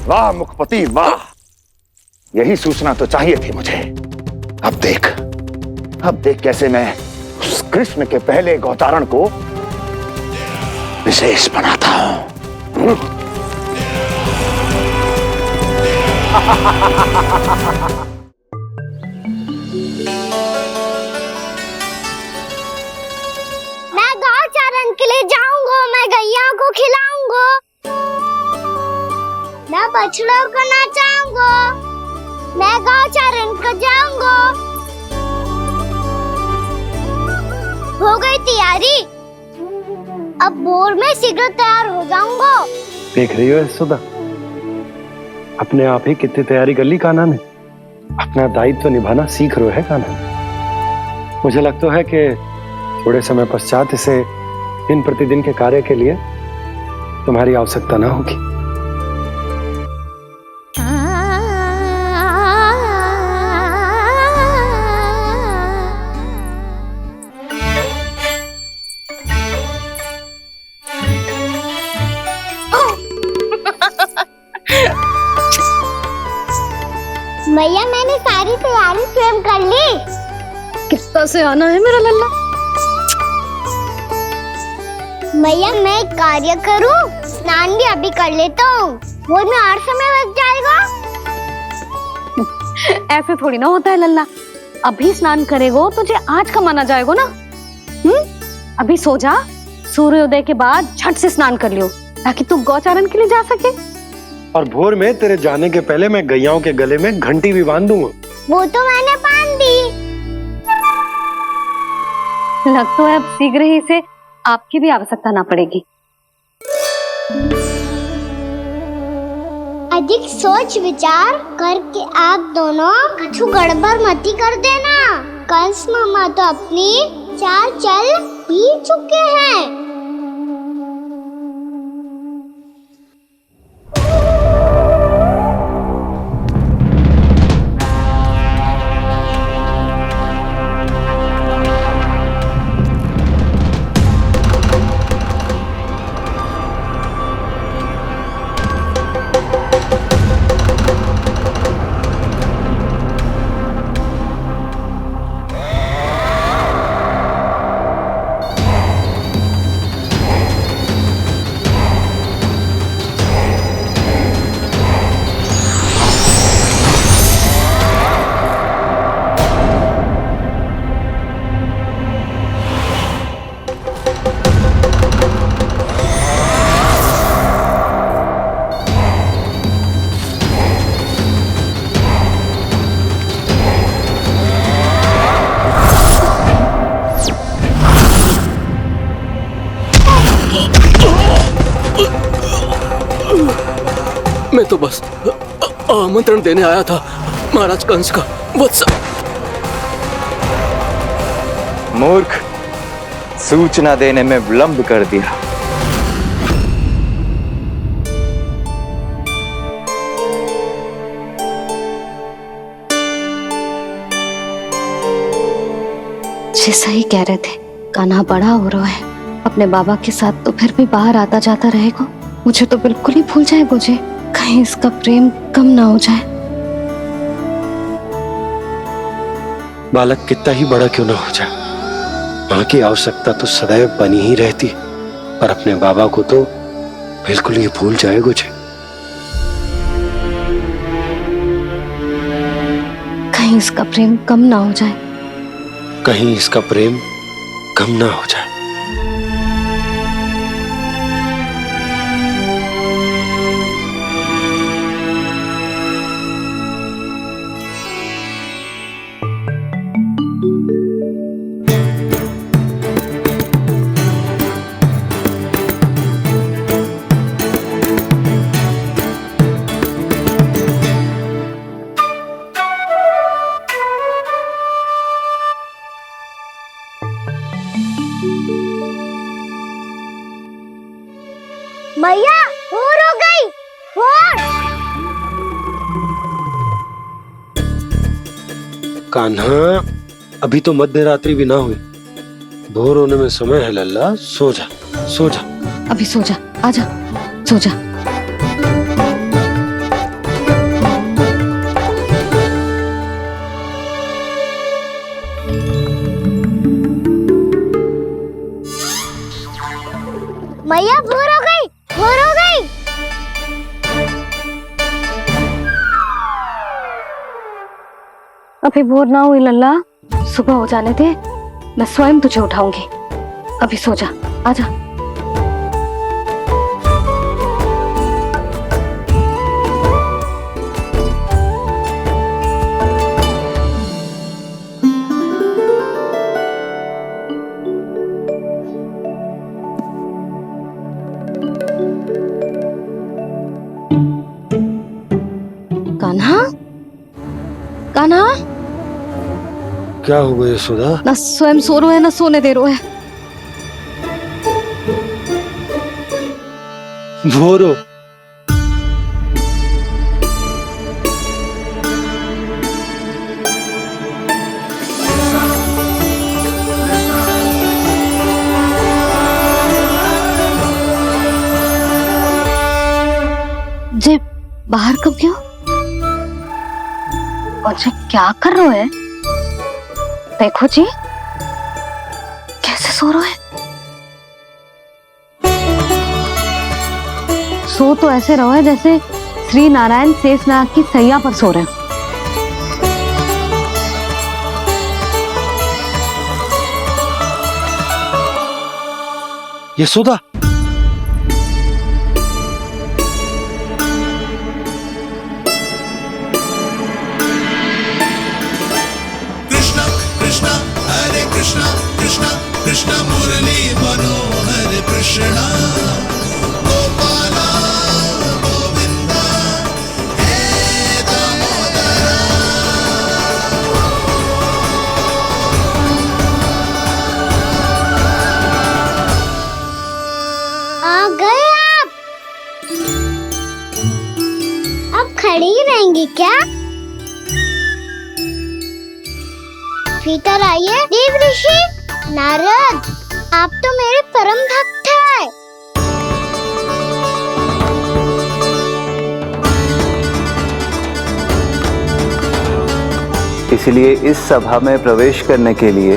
वाह मुखपति वाह, यही सूचना तो चाहिए थी मुझे। अब देख कैसे मैं उस कृष्ण के पहले गौतारण को विशेष बनाता हूं। मैं गौचारण के लिए जाऊंगा, मैं गैया को खिलाऊंगा, मैं बछड़ों को नचाऊंगा, मैं गौचारण को जाऊंगा। हो गई तैयारी, अब भोर में शीघ्र तैयार हो जाऊंगा। देख रही हो यशोदा, अपने आप ही कितनी तैयारी कर ली कान्हा ने। अपना दायित्व निभाना सीख रहे है कान्हा। मुझे लगता है कि थोड़े समय पश्चात इसे दिन प्रतिदिन के कार्य के लिए तुम्हारी आवश्यकता ना होगी। भैया मैंने सारी तैयारी स्वयं कर ली। कितना से आना है मेरा लल्ला? भैया मैं एक कार्य करूं, स्नान भी अभी कर लेता हूँ, वो में और समय लग जाएगा। ऐसे थोड़ी ना होता है लल्ला। अभी स्नान करेगो तुझे आज का माना जाएगा ना। अभी सो जा, सूर्योदय के बाद झट से स्नान कर लियो ताकि तू गौचारण के लिए जा सके। और भोर में तेरे जाने के पहले मैं गैयाओं के गले में घंटी भी बांध दूंगा। वो तो मैंने बांध दी। लग तो है अब शीघ्र ही से आपकी भी आवश्यकता ना पड़ेगी। अधिक सोच विचार करके आप दोनों कछु गड़बड़ मती कर देना। कंस मामा तो अपनी चाल चल भी चुके हैं। मैं तो बस आमंत्रण देने आया था महाराज कंस का। वत्स मूर्ख, सूचना देने में विलंब कर दिया। जैसा ही कह रहे थे, कान्हा बड़ा हो रहा है अपने बाबा के साथ, तो फिर भी बाहर आता जाता रहेगा। मुझे तो बिल्कुल ही भूल जाए मुझे, कहीं इसका प्रेम कम ना हो जाए। बालक कितना ही बड़ा क्यों ना हो जाए, माँ की आवश्यकता तो सदैव बनी ही रहती, पर अपने बाबा को तो बिल्कुल ही भूल जाए मुझे। कहीं इसका प्रेम कम ना हो जाए, कहीं इसका प्रेम कम ना हो जाए। मैया भोर हो गई। भोर। कान्हा, अभी तो मध्य रात्रि भी ना हुई, भोर होने में समय है लल्ला। सो जा, सो जा। अभी सो जा, आजा, सो जा। मैया भोर हो गई, भोर हो गई। अभी भोर ना हुई लल्ला, सुबह हो जाने दे, मैं स्वयं तुझे उठाऊंगी। अभी सो जा, आजा। कान्हा, कान्हा, क्या हो गया सुधा? ना स्वयं सो रो है ना सोने दे रो है। भोरो। जे बाहर कब गया? और जे क्या कर रहे है? देखो जी, कैसे सो रहा है। सो तो ऐसे रहो है जैसे श्री नारायण शेषनाग की सैया पर सो रहे हैं। यशोदा, कृष्णा कृष्णा हरे कृष्णा कृष्णा कृष्णा मुरली मनोहर कृष्णा गोपाला गोविंदा हे दामोदरा। आ गए आप। अब खड़ी ही रहेंगी क्या? भीतर आइए देव ऋषि। नारद, आप तो मेरे परम भक्त हैं। इसलिए इस सभा में प्रवेश करने के लिए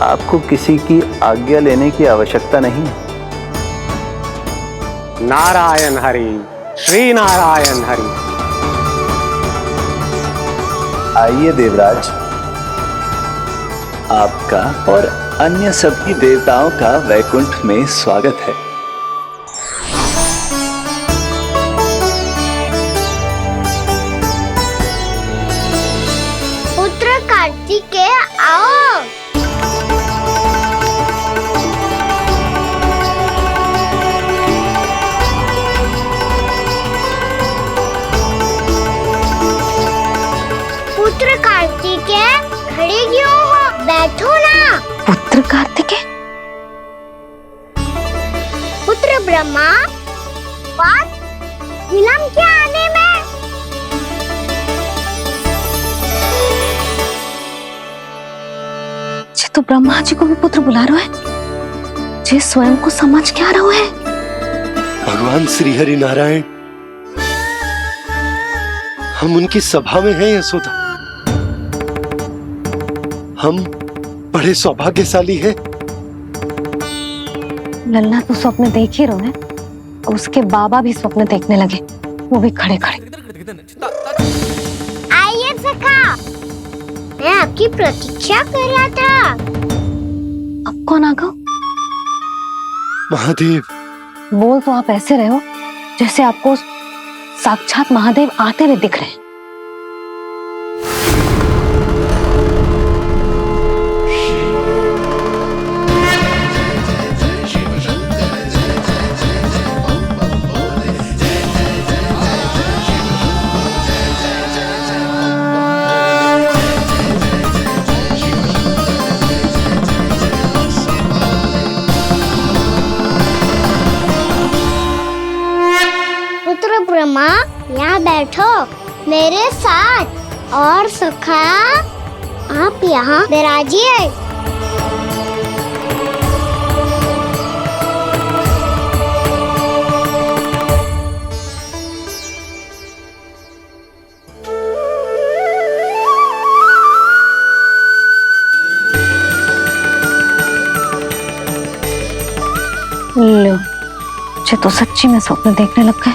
आपको किसी की आज्ञा लेने की आवश्यकता नहीं है। नारायण हरि, श्री नारायण हरि। आइए देवराज, आपका और अन्य सभी देवताओं का वैकुंठ में स्वागत है। पुत्र कार्तिकेय आओ। पुत्र कार्तिकेय, खड़े क्यों हो? बैठो ना। पुत्र कार्तिकेय? पुत्र ब्रह्मा, बात विलंब क्या आने में? जे तो ब्रह्मा जी को भी पुत्र बुला रहा है, जे स्वयं को समझ क्या रहा है। भगवान श्री हरि नारायण, हम उनकी सभा में हैं यशोदा। हम बड़े सौभाग्यशाली हैं। लल्ला तो स्वप्न देख ही रहे हैं, और उसके बाबा भी स्वप्न देखने लगे, वो भी खड़े खड़े। आइए सखा, मैं आपकी प्रतीक्षा कर रहा था। अब कौन आ गया? महादेव। बोल तो आप ऐसे रहे हो जैसे आपको साक्षात महादेव आते हुए दिख रहे हैं। पुत्र ब्रह्मा, यहाँ बैठो मेरे साथ। और सखा, आप यहाँ विराजिए। लो, जे तो सच्ची में स्वप्न देखने लग गए।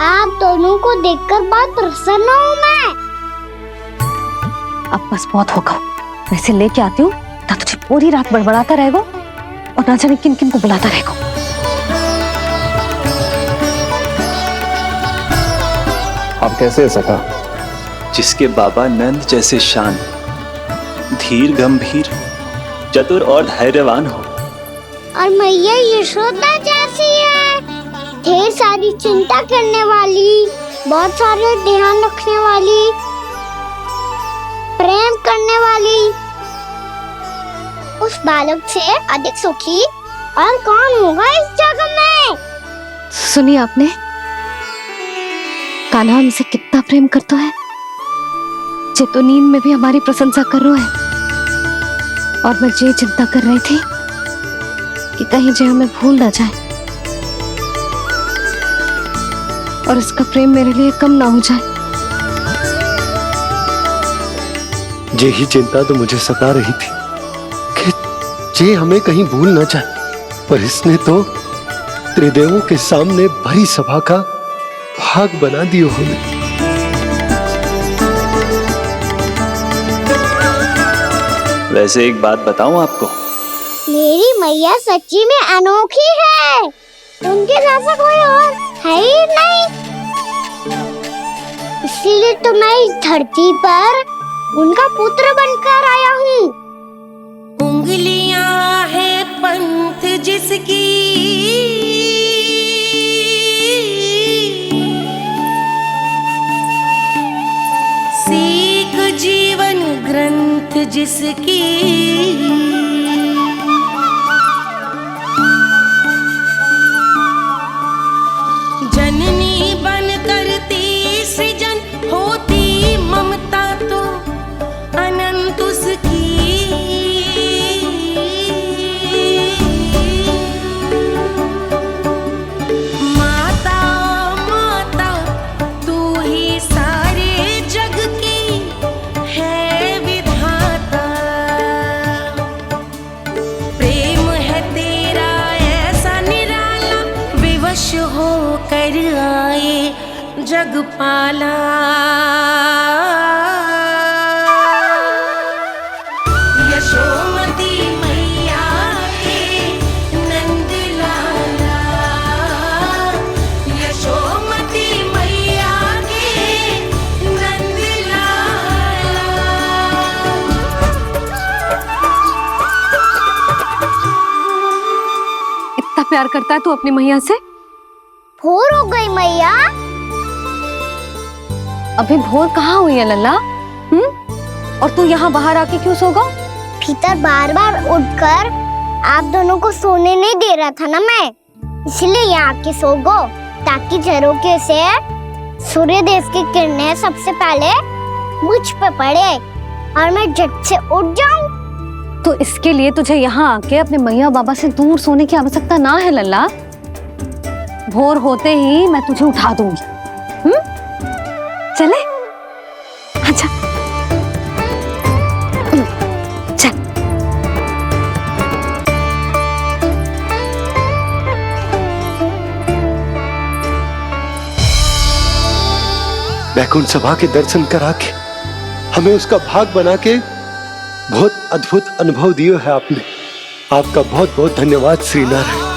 आप दोनों को देखकर बहुत प्रसन्न हूँ मैं। अब बस बहुत होगा, वैसे लेके आती हूँ ना, तुझे पूरी रात बड़बड़ाता रहेगा और ना जाने किन किन को बुलाता रहेगा। आप कैसे सका? जिसके बाबा नंद जैसे शांत, धीर गंभीर, चतुर और धैर्यवान हो, और मैया यशोदा जैसी है, ढेर सारी चिंता करने वाली, बहुत सारे ध्यान रखने वाली, प्रेम करने वाली। उस बालक से अधिक सुखी और कौन होगा इस जग में? सुनिए आपने, कान्हा हमसे कितना प्रेम करता है, जे तो नींद में भी हमारी प्रशंसा कर रहा है। और मैं ये चिंता कर रही थी कि कहीं जे हमें भूल ना जाए और इसका प्रेम मेरे लिए कम ना हो जाए। यही चिंता तो मुझे सता रही थी कि जे हमें कहीं भूल ना जाए, पर इसने तो त्रिदेवों के सामने भरी सभा का भाग बना दियो हमें। वैसे एक बात बताऊं आपको, मेरी मैया सच्ची में अनोखी है। उनके जैसा कोई और है ही नहीं। इसलिए तो मैं इस धरती पर उनका पुत्र बनकर आया हूँ। उंगलियां है पंथ जिसकी, सीख जीवन ग्रंथ जिसकी, जननी बन करती सृजन होती ममता तो अनंत उसकी। माता माता तू ही सारे जग की है विधाता। प्रेम है तेरा ऐसा निराला, विवश हो कर आए जग पाला। यशोमती मैया के नंद लाला, यशोमती मैया के नंद लाला। इतना प्यार करता है तू अपनी मैया से? भोर हो गई मैया। अभी भोर कहाँ हुई है लल्ला? और तू यहाँ बाहर आके क्यों सो गया? भीतर बार बार उठकर आप दोनों को सोने नहीं दे रहा था ना मैं, इसलिए यहाँ आके सो गो, ताकि झरोखे से सूर्य देव की किरणें सबसे पहले मुझ पे पड़े और मैं झट से उठ जाऊं। तो इसके लिए तुझे यहाँ आके अपने मैया बाबा से दूर सोने की आवश्यकता ना है लल्ला। भोर होते ही मैं तुझे उठा दूंगी। चले? अच्छा चल। वैकुंठ सभा के दर्शन करा के हमें उसका भाग बना के बहुत अद्भुत अनुभव दियो है आपने। आपका बहुत बहुत धन्यवाद श्री नारायण।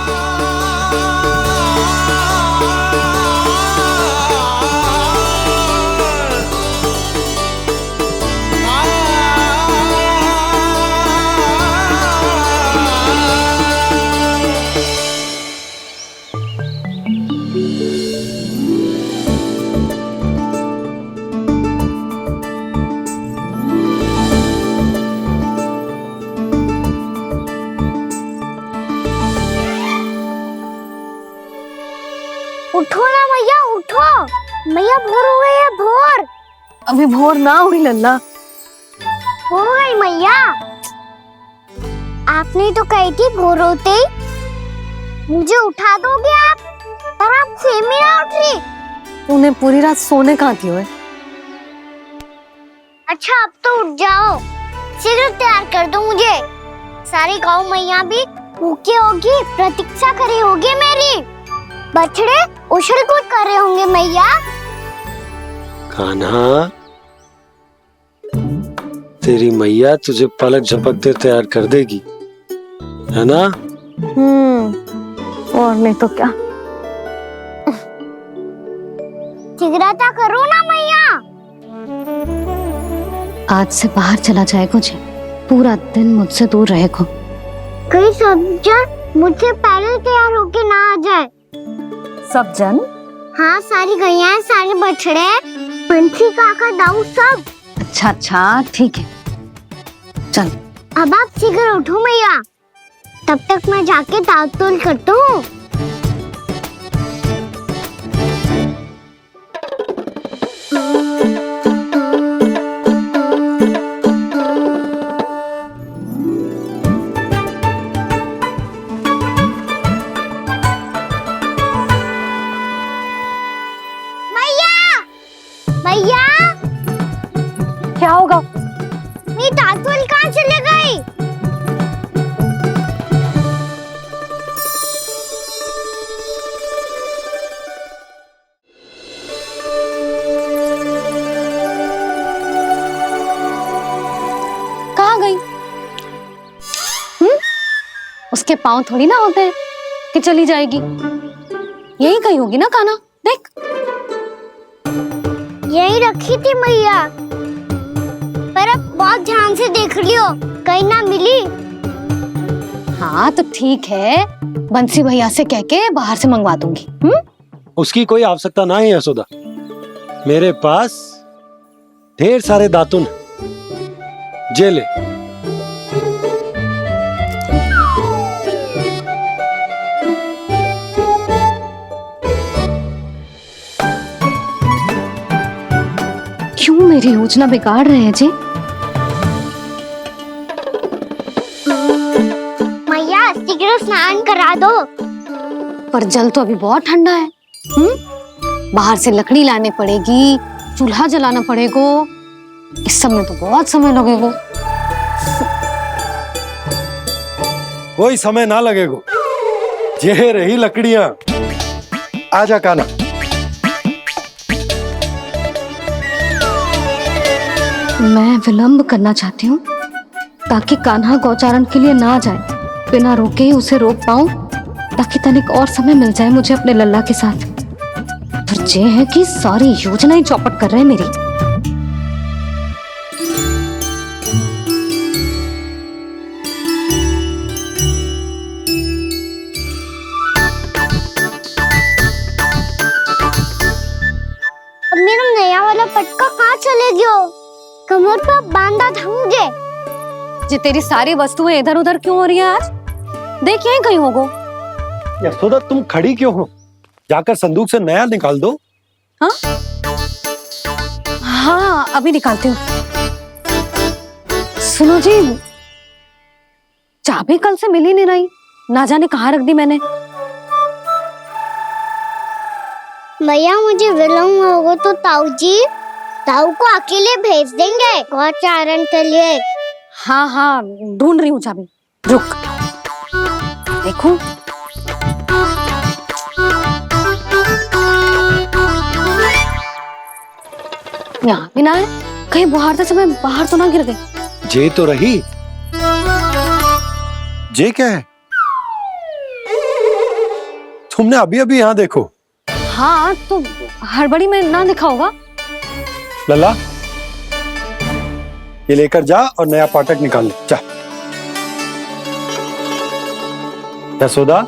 उठो ना मैया, उठो। मैया भोर हो गई है, भोर। अभी भोर ना हुई लल्ला। हो गई मैया। आपने तो कही थी भोर होते ही मुझे उठा दोगे आप, पर आप सेम ही ना उठ रही। तूने पूरी रात सोने कहाँ थी ओए? अच्छा अब तो उठ जाओ, शीघ्र तैयार कर दो मुझे। सारी गाँव मैया भी भूखी होगी, प्रतीक्षा करी होगी मेरी। बछड़े उछल कूद कर रहे होंगे मैया। कान्हा, तेरी मैया तुझे पलक झपकते तैयार कर देगी, है ना? और नहीं तो क्या। शीघ्रता करो ना मैया। आज से बाहर चला जाएगा जी, पूरा दिन मुझसे दूर रहेगा। कहीं सब जन मुझसे पहले तैयार होके ना आ जाए। सब जन? हाँ, सारी गैया, सारे बछड़े, पंछी, काका, दाऊ सब। अच्छा अच्छा ठीक है, चल। अब आप शीघ्र उठो मैया, तब तक मैं जाके ताल-तोल करता हूँ। मैया, क्या होगा? मेरी ताल-तोल कहाँ चले गई? इसके पाँव थोड़ी ना होते हैं कि चली जाएगी। यही कहीं होगी ना कान्हा, देख। यही रखी थी मैया, पर अब बहुत ध्यान से देख लियो, कहीं ना मिली। हाँ तो ठीक है, बंसी भैया से कह के बाहर से मंगवा दूंगी। उसकी कोई आवश्यकता ना है यशोदा, मेरे पास ढेर सारे दातुन हैं। जे ले। क्यों मेरी योजना बिगाड़ रहे हैं जी? मैया शीघ्र स्नान करा दो। पर जल तो अभी बहुत ठंडा है। बाहर से लकड़ी लाने पड़ेगी, चूल्हा जलाना पड़ेगा, इस सब में तो बहुत समय लगेगा। कोई समय ना लगेगा, ये रही लकड़ियां। आजा कान्हा। मैं विलंब करना चाहती हूँ ताकि कान्हा गौचारण के लिए ना जाए, बिना रोके ही उसे रोक पाऊं, ताकि तनिक और समय मिल जाए मुझे अपने लल्ला के साथ। पर ये है कि सारी योजना ही चौपट कर रहे हैं मेरी। अब मेरा नया वाला पटका कहाँ चले गयो? कमर पर बांधा था मुझे। जी तेरी सारी वस्तुएं इधर उधर क्यों हो रही है आज? देखिए कहीं होगो। यशोदा तुम खड़ी क्यों हो? जाकर संदूक से नया निकाल दो। हाँ हाँ अभी निकालती हूँ। सुनो जी, चाबी कल से मिल ही नहीं रही, ना जाने कहाँ रख दी मैंने। भैया मुझे विलम्ब होगा तो ताऊ को अकेले भेज देंगे गौचारण के लिए। हाँ हाँ ढूंढ रही हूँ चाबी, रुक। देखो यहाँ भी ना है, कहीं बुहारते समय बाहर तो ना गिर गई। जे तो रही। जे क्या है? तुमने अभी अभी यहाँ देखो। हाँ तो हड़बड़ी में ना दिखा होगा। लल्ला ये लेकर जा और नया पाठक निकाल ले, जा। यशोदा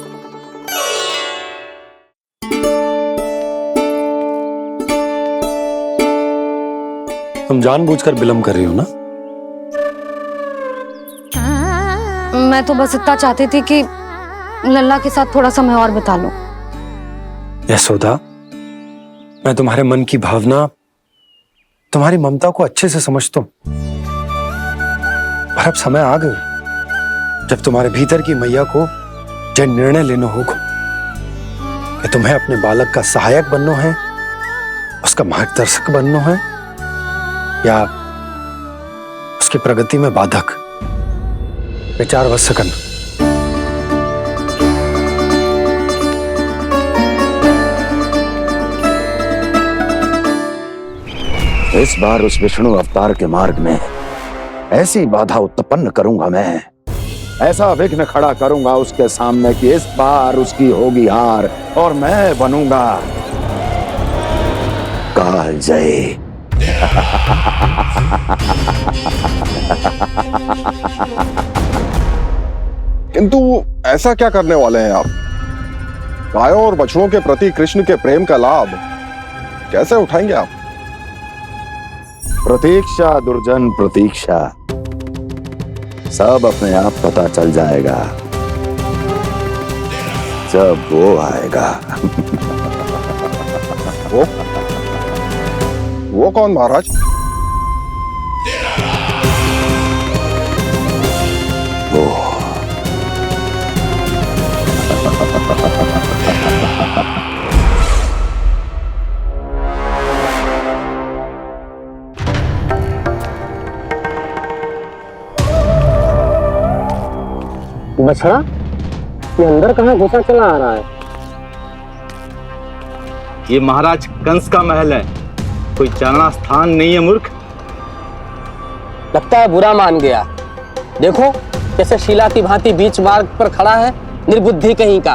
तुम जानबूझकर विलंब कर रही हो ना? मैं तो बस इतना चाहती थी कि लल्ला के साथ थोड़ा समय और बिता लो। यशोदा मैं तुम्हारे मन की भावना, तुम्हारी ममता को अच्छे से समझता हूं, पर अब समय आ गया जब तुम्हारे भीतर की मैया को यह निर्णय लेना होगा कि तुम्हें अपने बालक का सहायक बनना है, उसका मार्गदर्शक बनना है, या उसकी प्रगति में बाधक। विचार अवश्य करना। इस बार उस विष्णु अवतार के मार्ग में ऐसी बाधा उत्पन्न करूंगा मैं, ऐसा विघ्न खड़ा करूंगा उसके सामने कि इस बार उसकी होगी हार और मैं बनूंगा कालजयी। किंतु ऐसा क्या करने वाले हैं आप? गायों और बछड़ों के प्रति कृष्ण के प्रेम का लाभ कैसे उठाएंगे आप? प्रतीक्षा दुर्जन प्रतीक्षा, सब अपने आप पता चल जाएगा जब वो आएगा। वो कौन महाराज? वो बछड़ा ये अंदर कहाँ घुसा चला आ रहा है? ये महाराज कंस का महल है, कोई चारणा स्थान नहीं है मूर्ख। लगता है बुरा मान गया। देखो कैसे शीला की भांति बीच मार्ग पर खड़ा है, निर्बुद्धि कहीं का।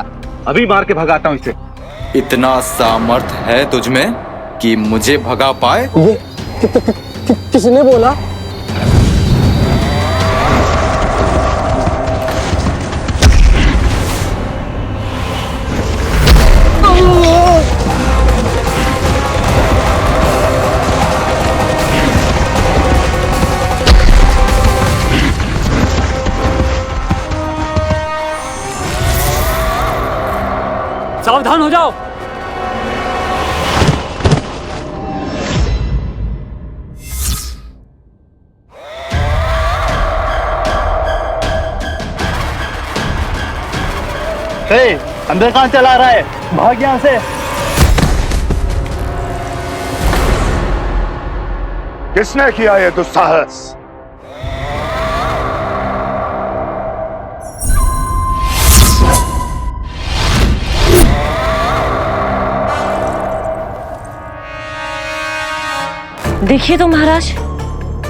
अभी मार के भगाता हूँ इसे। इतना सामर्थ है तुझमें कि मुझे भगा पाए? ये किसने बोला? सावधान हो जाओ। अंदर कहाँ चला रहा है? भाग यहाँ से। किसने किया ये दुस्साहस? देखिए तो महाराज,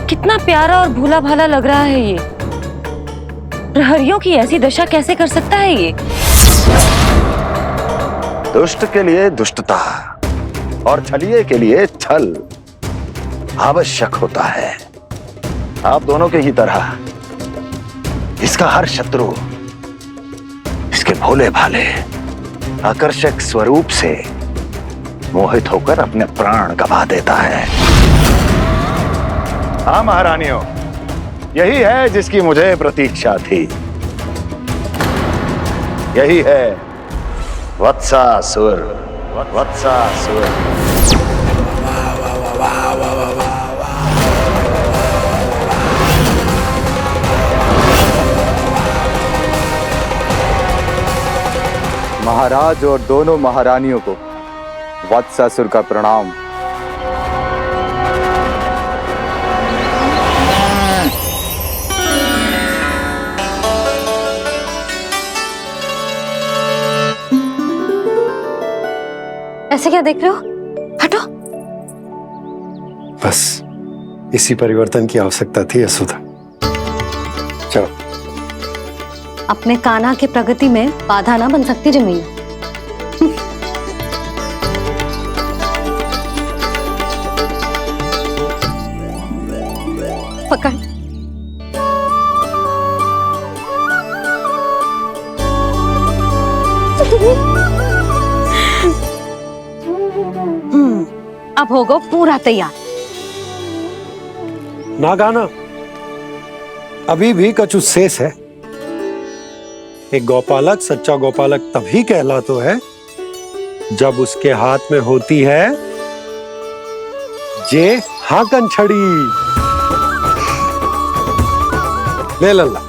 कितना प्यारा और भोला भाला लग रहा है ये। प्रहरियों की ऐसी दशा कैसे कर सकता है ये? दुष्ट के लिए दुष्टता और छलिए के लिए छल आवश्यक होता है। आप दोनों के ही तरह इसका हर शत्रु इसके भोले भाले आकर्षक स्वरूप से मोहित होकर अपने प्राण गंवा देता है। हाँ महारानियों, यही है जिसकी मुझे प्रतीक्षा थी। यही है वत्सासुर। वत्सासुर। महाराज और दोनों महारानियों को वत्सासुर का प्रणाम। ऐसे क्या देख रहे हो? हटो। बस इसी परिवर्तन की आवश्यकता थी यशोदा। चलो। अपने कान्हा की प्रगति में बाधा ना बन सकती जमीन। पकड़। अब होगा पूरा तैयार। ना गाना, अभी भी कछु शेष है। एक गौपालक सच्चा गौपालक तभी कहलाता है जब उसके हाथ में होती है जे हाकन छड़ी। ले लल्ला।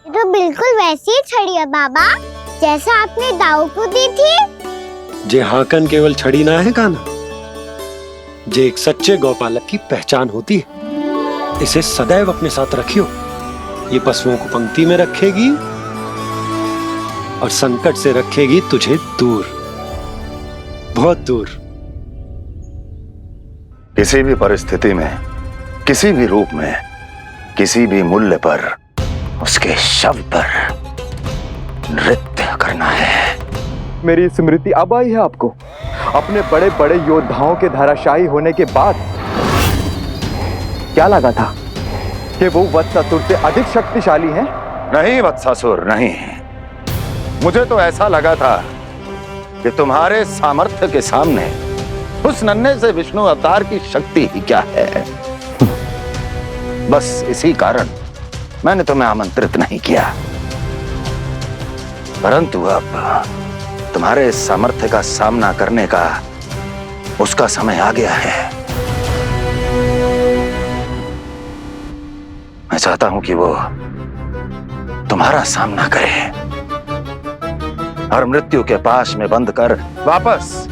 तो बिल्कुल वैसी ही छड़ी है बाबा, जैसा आपने दाऊ को दी थी। जे हाकन केवल छड़ी ना है कान्हा, जे एक सच्चे गौपालक की पहचान होती है। इसे सदैव अपने साथ रखियो। ये पशुओं को पंक्ति में रखेगी और संकट से रखेगी तुझे दूर, बहुत दूर। किसी भी परिस्थिति में, किसी भी रूप में, किसी भी मूल्य पर उसके शव पर नृत्य करना है। मेरी स्मृति अब आई है आपको? अपने बड़े बड़े योद्धाओं के धराशायी होने के बाद क्या लगा था कि वो वत्सासुर से अधिक शक्तिशाली हैं? नहीं वत्सासुर, नहीं। मुझे तो ऐसा लगा था कि तुम्हारे सामर्थ्य के सामने उस नन्हे से विष्णु अवतार की शक्ति ही क्या है। बस इसी कारण मैंने तुम्हें आमंत्रित नहीं किया। परंतु अब तुम्हारे सामर्थ्य का सामना करने का उसका समय आ गया है। मैं चाहता हूं कि वो तुम्हारा सामना करे और मृत्यु के पाश में बंद कर वापस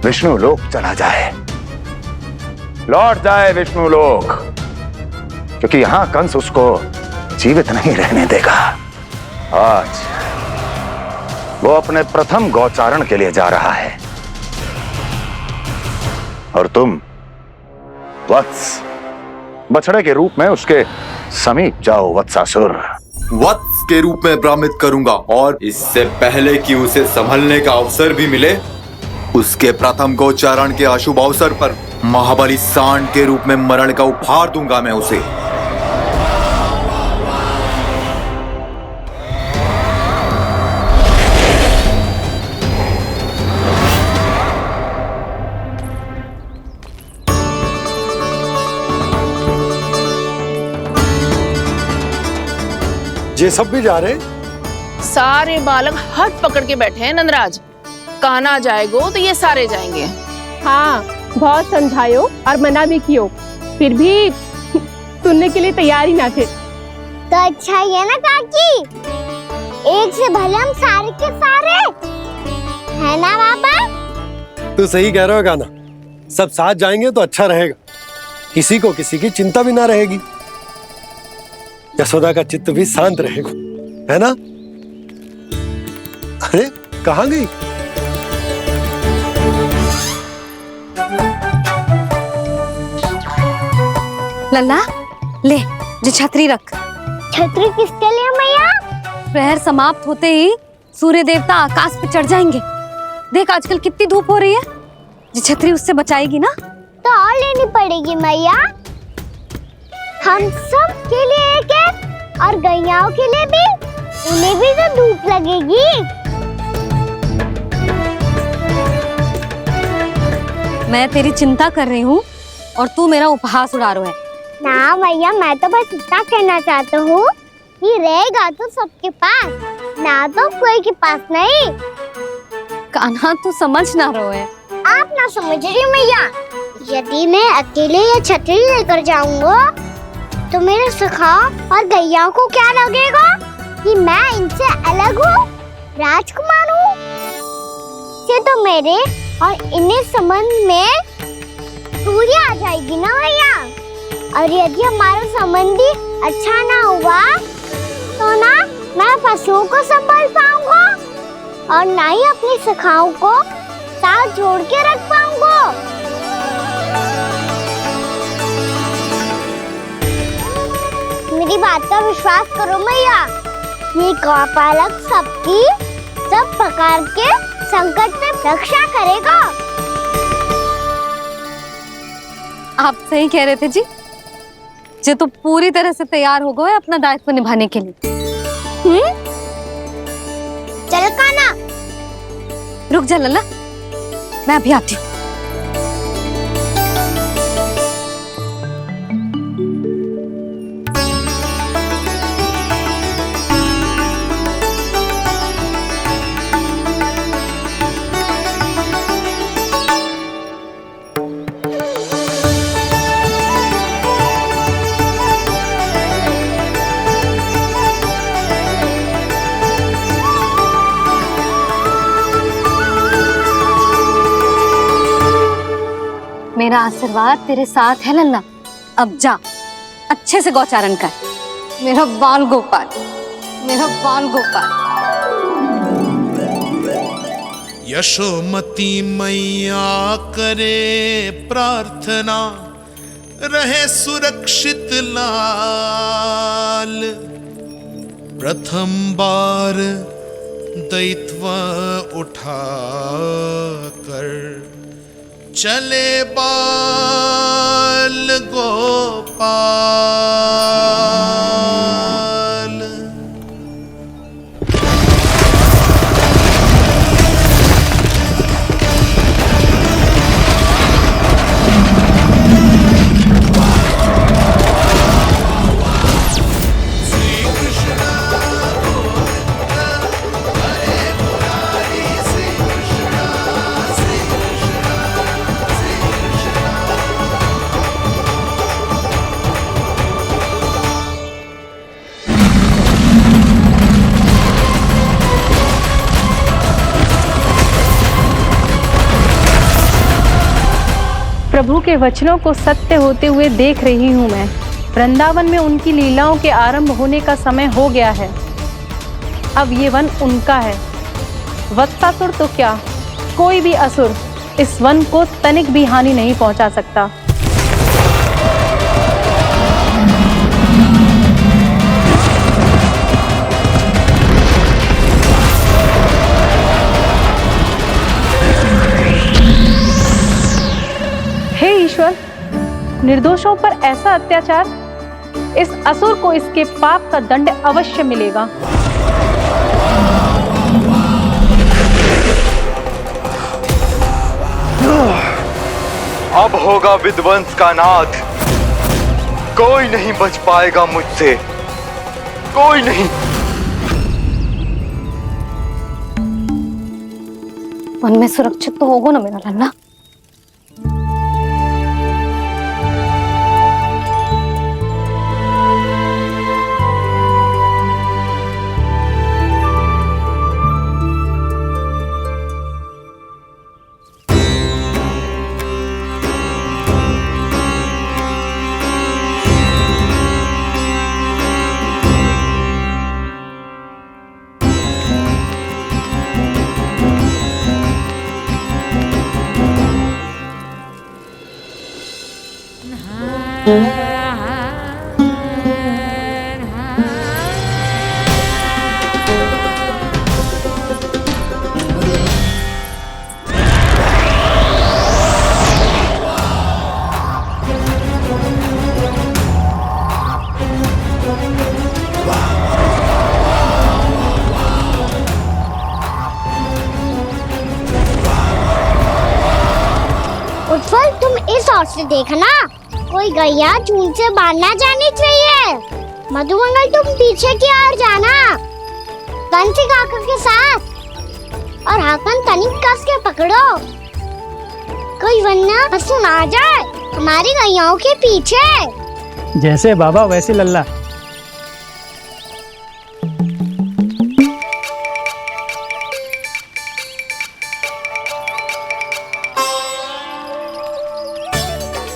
विष्णु लोक चला जाए, लौट जाए विष्णु लोक, क्योंकि यहां कंस उसको जीवित नहीं रहने देगा। आज वो अपने प्रथम गौचारण के लिए जा रहा है। और तुम वत्स, बछड़े के रूप में उसके समीप जाओ वत्सासुर। वत्स के रूप में भ्रमित करूंगा, और इससे पहले कि उसे संभलने का अवसर भी मिले, उसके प्रथम गोचारण के अशुभ अवसर पर महाबली सांड के रूप में मरण का उपहार दूंगा मैं उसे। ये सब भी जा रहे? सारे बालक हट पकड़ के बैठे हैं नंदराज। कान्हा जाएगो तो ये सारे जाएंगे। हाँ, बहुत समझायो और मना भी कियो, फिर भी सुनने के लिए तैयार ही ना थे। तो अच्छा ही है ना काकी, एक से भले हम सारे के सारे, है ना बाबा? तू सही कह रहे हो कान्हा, सब साथ जाएंगे तो अच्छा रहेगा, किसी को किसी की चिंता भी ना रहेगी, यशोदा का चित्त भी शांत रहेगा, है ना? अरे कहाँ गई? लल्ला ले, जो छतरी रख। छतरी किसके लिए मैया? प्रहर समाप्त होते ही सूर्य देवता आकाश पे चढ़ जाएंगे। देख आजकल कितनी धूप हो रही है, जो छतरी उससे बचाएगी ना। तो और लेनी पड़ेगी मैया, हम सब के लिए एक एक, और गैयाओं के लिए भी, उन्हें भी तो धूप लगेगी। मैं तेरी चिंता कर रही हूँ और तू मेरा उपहास उड़ा रहा है। ना मैया, मैं तो बस इतना कहना चाहता हूँ कि रहेगा तो सबके पास, ना तो कोई के पास नहीं। कान्हा तू समझ ना रहो है। आप ना समझ रही मैया, यदि मैं अकेले ये छतरी लेकर जाऊंगा तो मेरे सखा और गैयाओं को क्या लगेगा कि मैं इनसे अलग हूँ, राजकुमार हूँ। ये तो मेरे और इन्हें संबंध में दूरी आ जाएगी ना भैया। और यदि हमारा संबंध ही अच्छा ना हुआ तो ना मैं पशुओं को संभाल पाऊंगा और ना ही अपनी सखाओं को साथ जोड़ के रख पाऊंगा। मेरी बात का विश्वास करो मैया, ये गौपालक सबकी सब प्रकार के संकट से रक्षा करेगा। आप सही कह रहे थे जी, जो तो पूरी तरह से तैयार हो गए अपना दायित्व निभाने के लिए। चल कान्हा। रुक जा लल्ला, मैं अभी आती हूँ। मेरा आशीर्वाद तेरे साथ है लल्ला। अब जा, अच्छे से गौचारण कर। मेरा बाल गोपाल, मेरा बाल गोपाल। यशोमती मैया करे प्रार्थना, रहे सुरक्षित लाल। प्रथम बार दैत्व उठा कर चले बाल गोपाल। प्रभु के वचनों को सत्य होते हुए देख रही हूँ मैं। वृंदावन में उनकी लीलाओं के आरंभ होने का समय हो गया है। अब ये वन उनका है। वत्सासुर तो क्या, कोई भी असुर इस वन को तनिक भी हानि नहीं पहुंचा सकता। हे ईश्वर, निर्दोषों पर ऐसा अत्याचार, इस असुर को इसके पाप का दंड अवश्य मिलेगा। अब होगा विध्वंस का नाद। कोई नहीं बच पाएगा मुझसे, कोई नहीं। वन में सुरक्षित तो होगो ना मेरा लल्ला? उज्जवल, तुम इस ओर से देखना, कोई गैया झूल से बाहर ना जानी चाहिए। मधुमंगल, तुम पीछे की ओर जाना, बंसी काका के साथ, और हाकन तनिक कस के पकड़ो, कोई वरना पशु ना जाए हमारी गैयाओं के पीछे। जैसे बाबा वैसे लल्ला।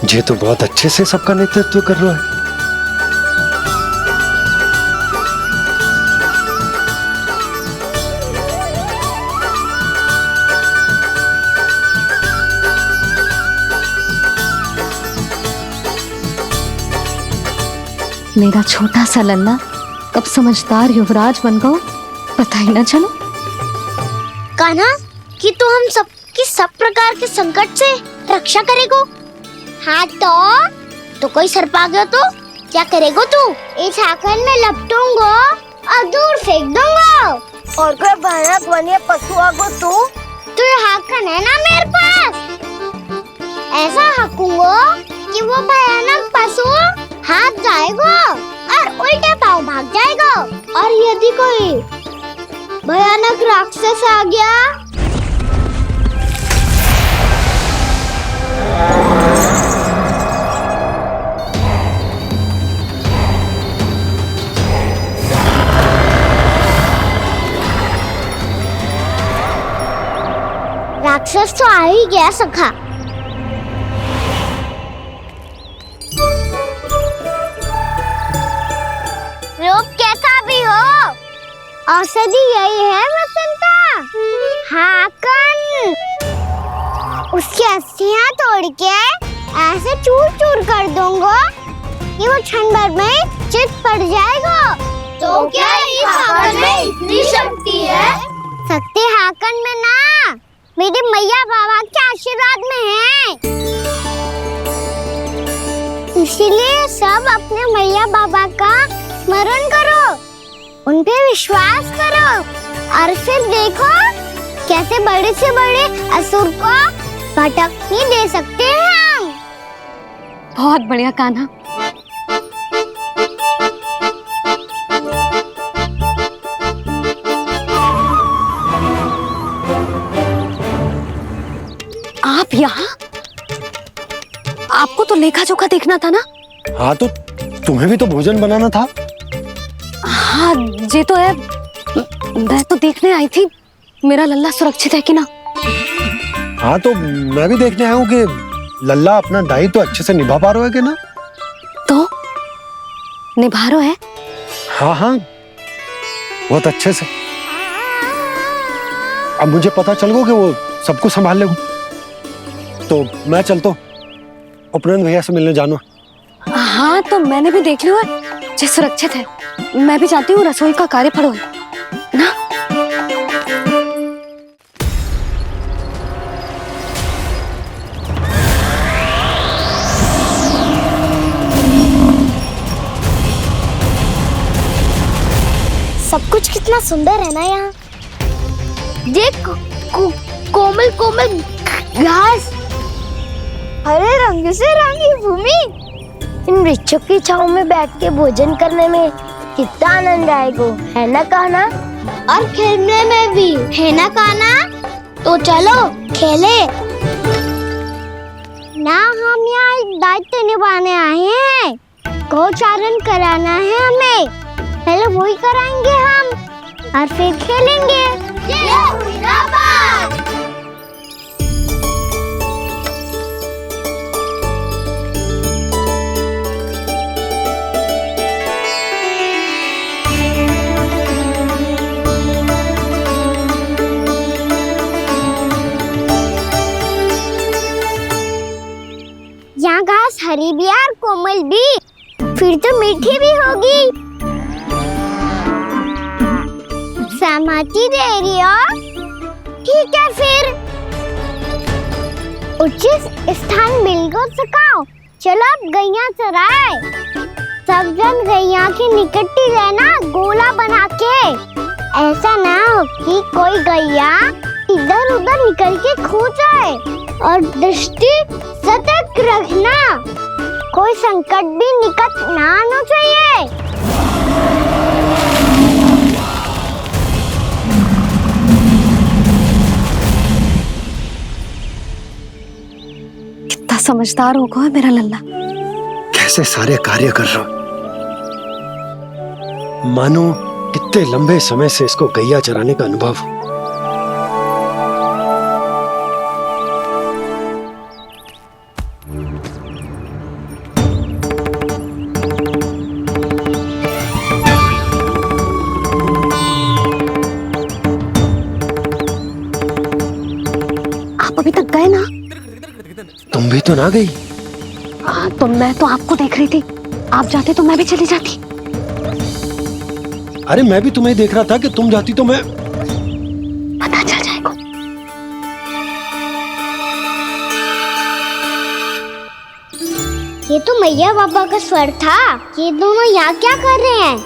ये तो बहुत अच्छे से सबका नेतृत्व कर रहा है। मेरा छोटा सा लल्ला कब समझदार युवराज बन गो पता ही ना चलो। कान्हा, कि तू हम सबकी सब प्रकार के संकट से रक्षा करेगो। हाँ तो कोई सर्प आ गया तो क्या करेगो तू? इस हाकन में लपटूंगा और दूर फेंक दूंगा। और कोई भयानक वन्य पशु आगो तो ये हाकन है ना मेरे पास, ऐसा हाकूंगा कि वो भयानक पशु हाथ जाएगा और उल्टे पाँव भाग जाएगा। और यदि कोई भयानक राक्षस आ गया राक्षस तो आ ही गया सखा। रूप कैसा भी हो, औषधि यही है वसंता। हाकन उसकी अस्थियां तोड़ के ऐसे चूर चूर कर दूंगा कि वो क्षण भर में चित पड़ जाएगा। तो क्या इस हाकन में इतनी शक्ति है? शक्ति हाकन में ना, मेरे मैया बाबा के आशीर्वाद में है। इसीलिए सब अपने मैया बाबा का स्मरण करो, उन पे विश्वास करो और फिर देखो कैसे बड़े से बड़े असुर को भटकने दे सकते हैं हम। बहुत बढ़िया कान्हा। आप यहाँ? आपको तो लेखा जोखा देखना था ना? हाँ तो तुम्हें भी तो भोजन बनाना था। हाँ ये तो है, मैं तो देखने आई थी मेरा लल्ला सुरक्षित है कि ना। हाँ तो मैं भी देखने आया हूँ कि लल्ला अपना दायित्व तो अच्छे से निभा पा रहा है कि ना। तो निभा रहा है? हाँ हाँ बहुत अच्छे से। अब मुझे पता चल गया कि वो सबको संभाल लेगा। तो मैं चलता हूँ, उपनंद भैया से मिलने जाना। हाँ तो मैंने भी देख लिया है, जे सुरक्षित है। मैं भी चाहती हूँ रसोई का कार्य पड़ो ना। सब कुछ कितना सुंदर है ना यहाँ। देख कोमल कोमल घास, हरे रंग से रंगी भूमि। इन वृक्षों की छांव में बैठ के भोजन करने में कितना आनंद आएगा, है ना कान्हा? और खेलने में भी, है ना कान्हा? तो चलो खेले ना। हम यहाँ एक दायित्व निभाने आए हैं, गौचारण कराना है हमें। पहले वही कराएंगे हम और फिर खेलेंगे। जय हुई ना बात। यहाँ घास हरी भी और कोमल भी, फिर तो मीठी भी होगी। सहमति दे रही हो? ठीक है फिर उचित स्थान मिलकर सकाओ। चलो अब गैया चराए। सब जन गैया के निकट ही रहना, गोला बना के। ऐसा ना हो कि कोई गैया इधर उधर निकल के खो जाए। और दृष्टि सतर्क रखना, कोई संकट भी निकट ना आना चाहिए। कितना समझदार होगा मेरा लल्ला। कैसे सारे कार्य कर रहा हूं, मानो कितने लंबे समय से इसको गैया चराने का अनुभव हो। अभी तक गए ना? तुम भी तो ना गई। तो मैं तो आपको देख रही थी, आप जाते तो मैं भी चली जाती। अरे मैं भी तुम्हें देख रहा था कि तुम जाती तो मैं। पता चल जाएगा। ये तो मैया बाबा का स्वर था। ये दोनों यहाँ क्या कर रहे हैं?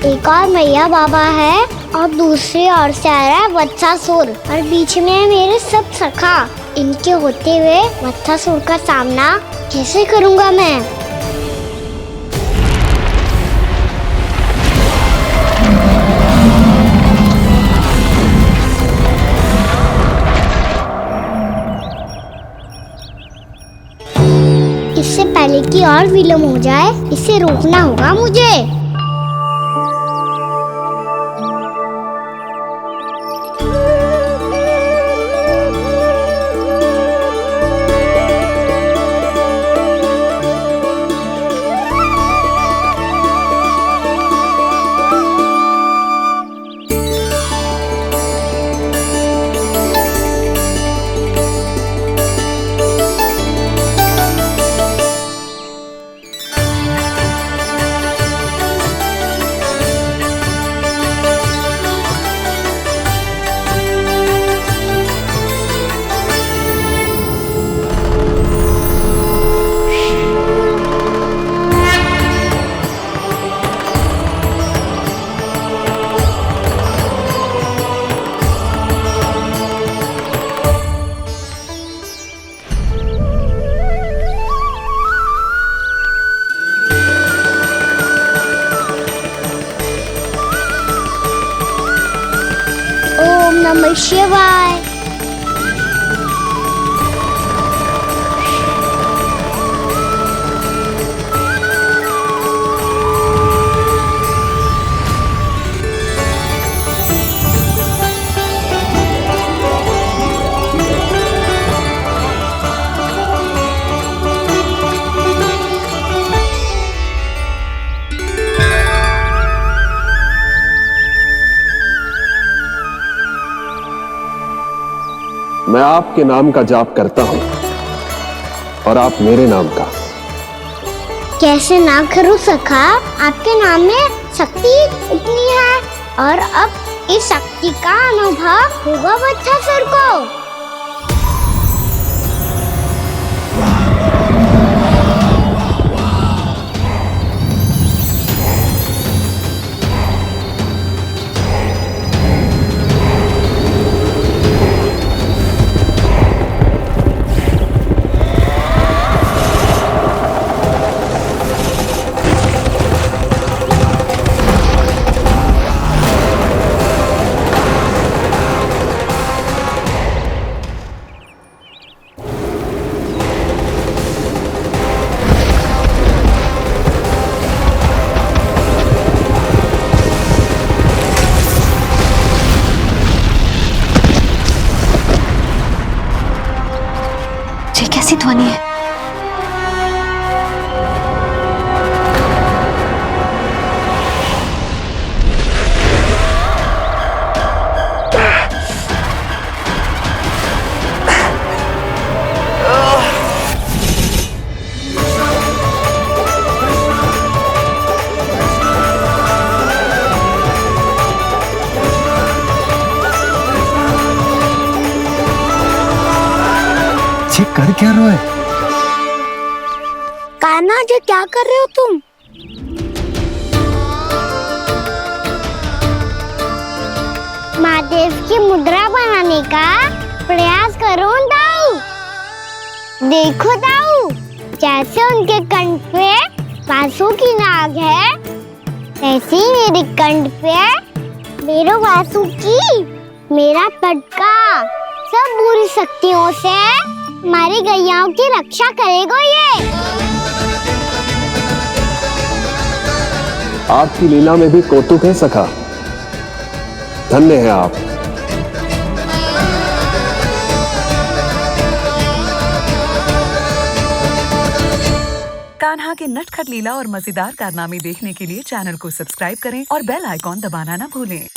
एक और मैया बाबा है और दूसरी ओर से आ रहा है वत्सासुर, और बीच में है मेरे सब सखा। इनके होते हुए वत्सासुर का सामना कैसे करूंगा मैं? इससे पहले कि और विलम्ब हो जाए, इसे रोकना होगा मुझे। नमः शिवाय। मैं आपके नाम का जाप करता हूं और आप मेरे नाम का। कैसे ना करूं सखा, आपके नाम में शक्ति इतनी है और अब इस शक्ति का अनुभव होगा बच्चासुर को। ये कैसी ध्वनि है? ये कर क्या रहे हो? कान्हा जी क्या कर रहे हो तुम? महादेव की मुद्रा बनाने का प्रयास करो दाऊ। देखो दाऊ, जैसे उनके कंठ पे वासु की नाग है, ऐसे ही मेरे कंठ पे मेरो वासु की मेरा पटका सब बुरी शक्तियों से हमारी गैयाओं की रक्षा करेगा ये। आपकी लीला में भी कौतुक है सखा, धन्य है आप। कान्हा के नटखट लीला और मजेदार कारनामे देखने के लिए चैनल को सब्सक्राइब करें और बेल आइकॉन दबाना ना भूलें।